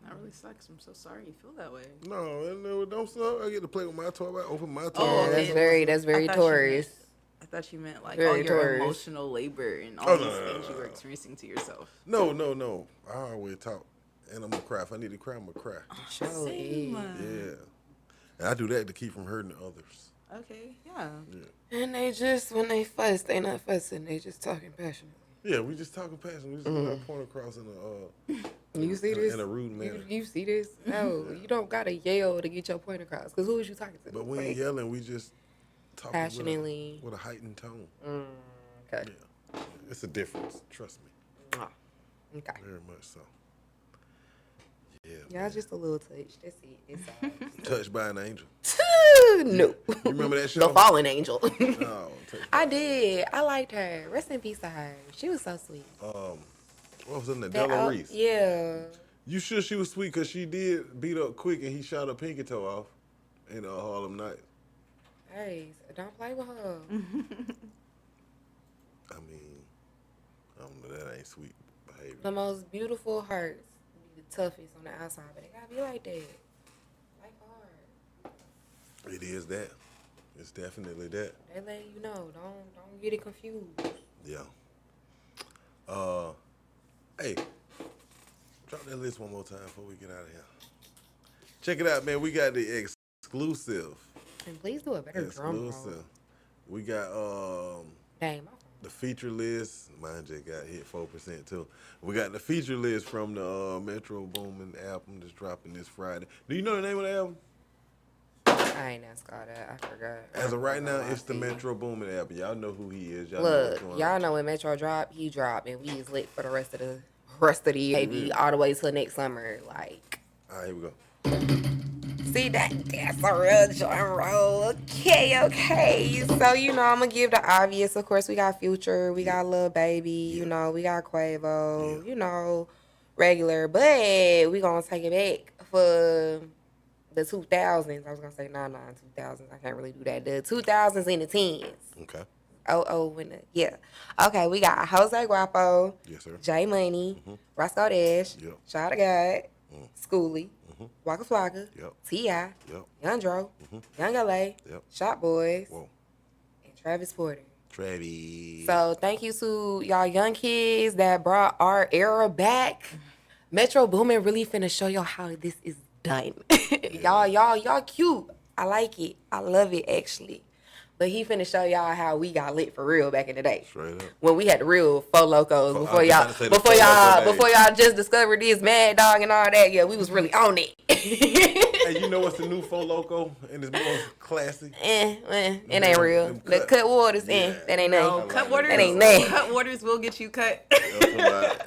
That really sucks. I'm so sorry you feel that way. No, don't suck. I get to play with my toy. I open my toy. Oh, Yeah, okay. that's very I thought you Taurus. I thought you meant like Very all your Taurus. emotional labor and all Oh, these no, things you no, were no. experiencing to yourself. No. I always talk. And I'm going to cry. If I need to cry, I'm going to cry. Sure Same. is. Yeah. And I do that to keep from hurting others. Okay, yeah. And they just, when they fuss, they not fussing. They just talking passionately. Yeah, we just talking passion. We just get our point across in You see this? in a rude manner. You see this? No, you don't gotta yell to get your point across. Cause who is you talking to? But we ain't yelling. We just talking Passionately. with a heightened tone. Okay. Yeah, it's a difference. Trust me. Oh, okay. Very much so. Yeah. Y'all just a little touch. That's it. It's all. Touched by an angel. No. You remember that show? The Fallen Angel. Oh, touched by I did. I liked her. Rest in peace to her. She was so sweet. what was in the That Della out- Reese? Yeah. You sure she was sweet? Because she did beat up quick and he shot her pinky toe off in Harlem Nights. Hey, so don't play with her. I mean, I don't know. That ain't sweet behavior. The most beautiful hearts be the toughest on the outside, but they gotta be like that. Like hard. It is that. It's definitely that. They let you know. Don't get it confused. Yeah. Hey, drop that list one more time before we get out of here. Check it out, man. We got the exclusive. And please do a better drum roll. Exclusive. We got Dang, my phone. the feature list. Mine just got hit 4% too. We got the feature list from the Metro Boomin album that's dropping this Friday. Do you know the name of the album? I ain't asked all that. I forgot. As of right now, it's the See. Metro Boomin album. Y'all know who he is. Y'all know Look, what's going y'all on. know when Metro drop, he drop, and we is lit for the rest of the year, maybe all the way till next summer. Like, All right, here we go. see that's a real drum roll. Okay. So you know, I'm gonna give the obvious. Of course, we got Future, we got Lil Baby, you know, we got Quavo, you know, regular, but we gonna take it back for the 2000s. I was gonna say 2000s. I can't really do that. The 2000s and the 10s. Okay. Yeah. Okay, we got Jose Guapo, Yes, sir. J Money, Roscoe Dash, Yep. Shot of God, Schoolie, Waka Flocka, Yep. T.I., Yep. Young Dro, Young LA, Yep. Shot Boys, Whoa. and Travis Porter. Travis. So thank you to y'all young kids that brought our era back. Metro Boomin really finna show y'all how this is done. Y'all cute. I like it. I love it actually. But he finna show y'all how we got lit for real back in the day. Straight up. When we had the real Four Locos I before was y'all about to say the Four Loko days. before y'all just discovered this Mad Dog and all that. Yeah, we was really on it. Hey, you know what's the new Four Loco and it's more classy? it ain't real. them The cut waters, Yeah. that ain't No, nothing. cut waters. That ain't nothing. Cut waters will get you cut.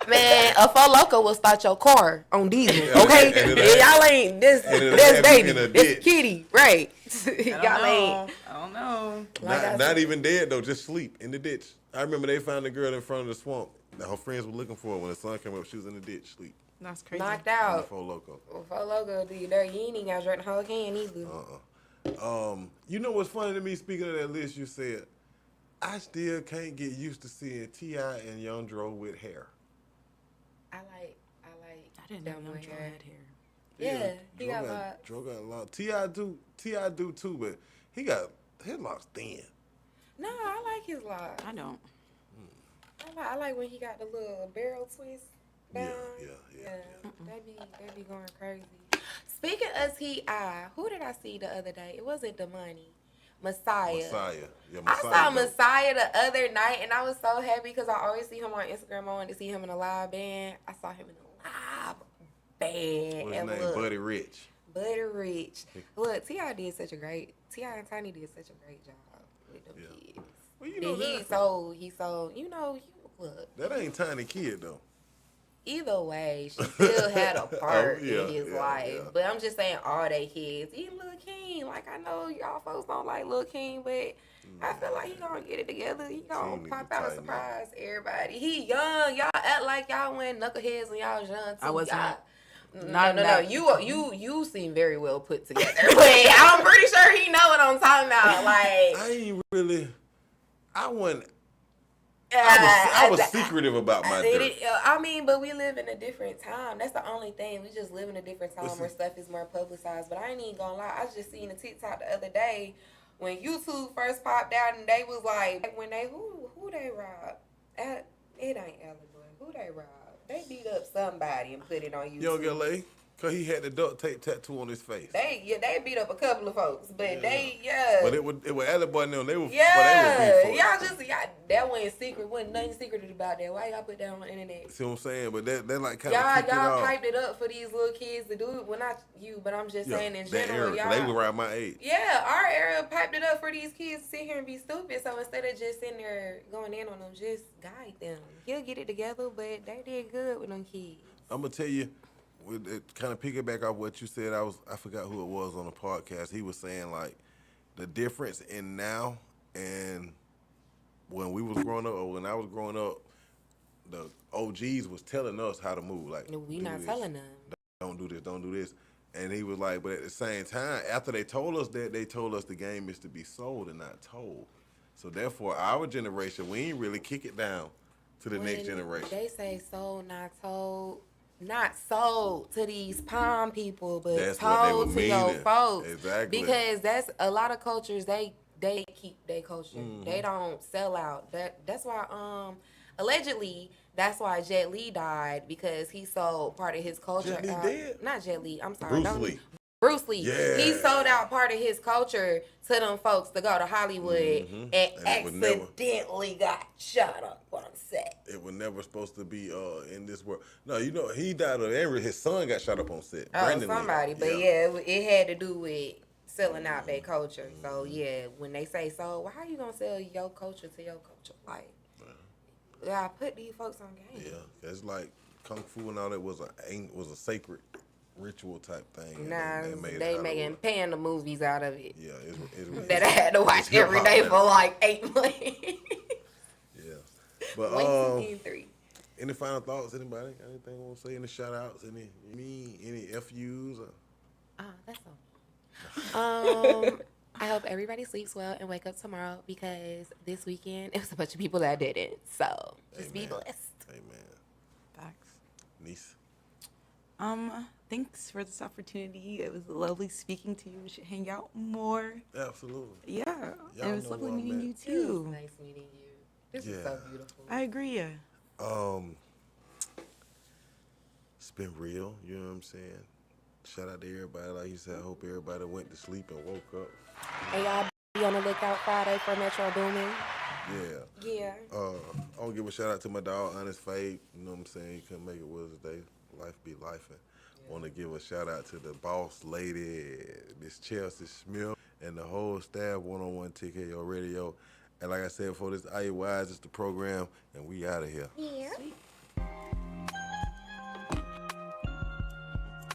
Man, a Four Loco will start your car on diesel, okay? and it Yeah, y'all ain't this. and it'll That's have you baby. in a This ditch. kitty, right? I Y'all ain't. don't know. Like I Not even dead though, just sleep in the ditch. I remember they found a girl in front of the swamp that her friends were looking for. When the sun came up, she was in the ditch, sleep. That's crazy. Knocked On the out. Four Loco. Four Loco, dude. There, you ain't even got to drink the whole can either. You know what's funny to me? Speaking of that list, you said I still can't get used to seeing T.I. and Young Dro with hair. I like. I didn't know them Young with Dro hair. had hair. Yeah, he Dro got locks. Dro got locks. T.I. do too, but his locks thin. No, I like his locks. I don't. I like when he got the little barrel twist down. Yeah. They be going crazy. Speaking of T.I., who did I see the other day? It wasn't the money. Messiah. Yeah, I saw dope. Messiah the other night, and I was so happy because I always see him on Instagram. I wanted to see him in a live band. I saw him in a live band. What's his and name? look, Buddy Rich. Buddy Rich. Look, T.I. and Tiny did such a great job with them kids. Well, you know He's so, look. that ain't Tiny Kid though. Either way, she still had a part yeah, in his yeah, life. yeah. But I'm just saying all they kids. Even Lil' King. Like, I know y'all folks don't like Lil' King, but I feel like he gonna get it together. He gonna King pop need to out and tighten up. surprise everybody. He young. Y'all act like y'all went knuckleheads when y'all was young too. I wasn't. No. You seem very well put together. But I'm pretty sure he know what I'm talking about. Like, I ain't really. I was secretive about my dirt. I mean, but we live in a different time. That's the only thing. We just live in a different time where stuff is more publicized. But I ain't even gonna lie. I just seen a TikTok the other day when YouTube first popped out, and they was like, when they who they robbed? It ain't Ella Boy. Who they robbed? They beat up somebody and put it on YouTube. Young LA, Cause he had the duct tape tattoo on his face. They beat up a couple of folks, but But it was Alley Boy and them. They were yeah, but they were beef y'all that wasn't secret. Wasn't nothing secret about that. Why y'all put that on the internet? See what I'm saying? But that like kind of kicked it Y'all off. piped it up for these little kids to do it. Well, not you, but I'm just saying in that general, era, 'cause they were around my age. Yeah, our era piped it up for these kids to sit here and be stupid. So instead of just sitting there going in on them, just guide them. He'll get it together, but they did good with them kids. I'm gonna tell you, with it kind of piggyback off what you said. I forgot who it was on the podcast. He was saying like the difference in now and when we was growing up, or when I was growing up, the OGs was telling us how to move. Like, We not telling them. don't do this, don't do this. And he was like, but at the same time, after they told us that, they told us the game is to be sold and not told. So therefore, our generation, we ain't really kick it down to the next generation. They say sold, not told. Not sold to these palm people, but That's what they told were to your meaning. folks. Exactly. Because that's a lot of cultures. They keep their culture. Mm-hmm. They don't sell out. That's why allegedly that's why Jet Li died, because he sold part of his culture Jet Li out. dead? Not Jet Li. I'm sorry. Bruce Lee. Bruce Lee. Yeah. He sold out part of his culture to them folks to go to Hollywood and it would never- accidentally got shot up on set. It was never supposed to be in this world. No, you know, he died on Henry. His son got shot up on set. Oh, Brandon Lee. somebody. But it had to do with selling out their culture. So, yeah, when they say so, well, how you going to sell your culture to your culture? Like, I put these folks on game. Yeah, it's like Kung Fu and all that was a sacred ritual type thing. and Nah, made it they Hollywood. making panda movies out of it. Yeah, it's That I had to watch it's every hip-hop day now. for like 8 months. Yeah, but Wait till season 3. any final thoughts? Anybody? Anything you want to say? Any shout outs? Any FUs? That's all. I hope everybody sleeps well and wake up tomorrow, because this weekend it was a bunch of people that didn't. So just be Amen. blessed. Amen. Facts. Niece. Thanks for this opportunity. It was lovely speaking to you. We should hang out more. Absolutely. Yeah. Y'all It was know lovely where I'm meeting at. you It was too. nice meeting you. This is Yeah. so beautiful. I agree. Yeah. It's been real. You know what I'm saying? Shout out to everybody. Like you said, I hope everybody went to sleep and woke up. And y'all be on the lookout Friday for Metro Boomin. Yeah. Yeah. I want to give a shout out to my dog, Honest Fabe. You know what I'm saying? He couldn't make it with us today. Life be life. And want to give a shout out to the boss lady, Miss Chelsea Smith, and the whole staff, 101 TKO Radio. And like I said before, this Iyah Wise is the program, and we out of here. Yeah. Sweet.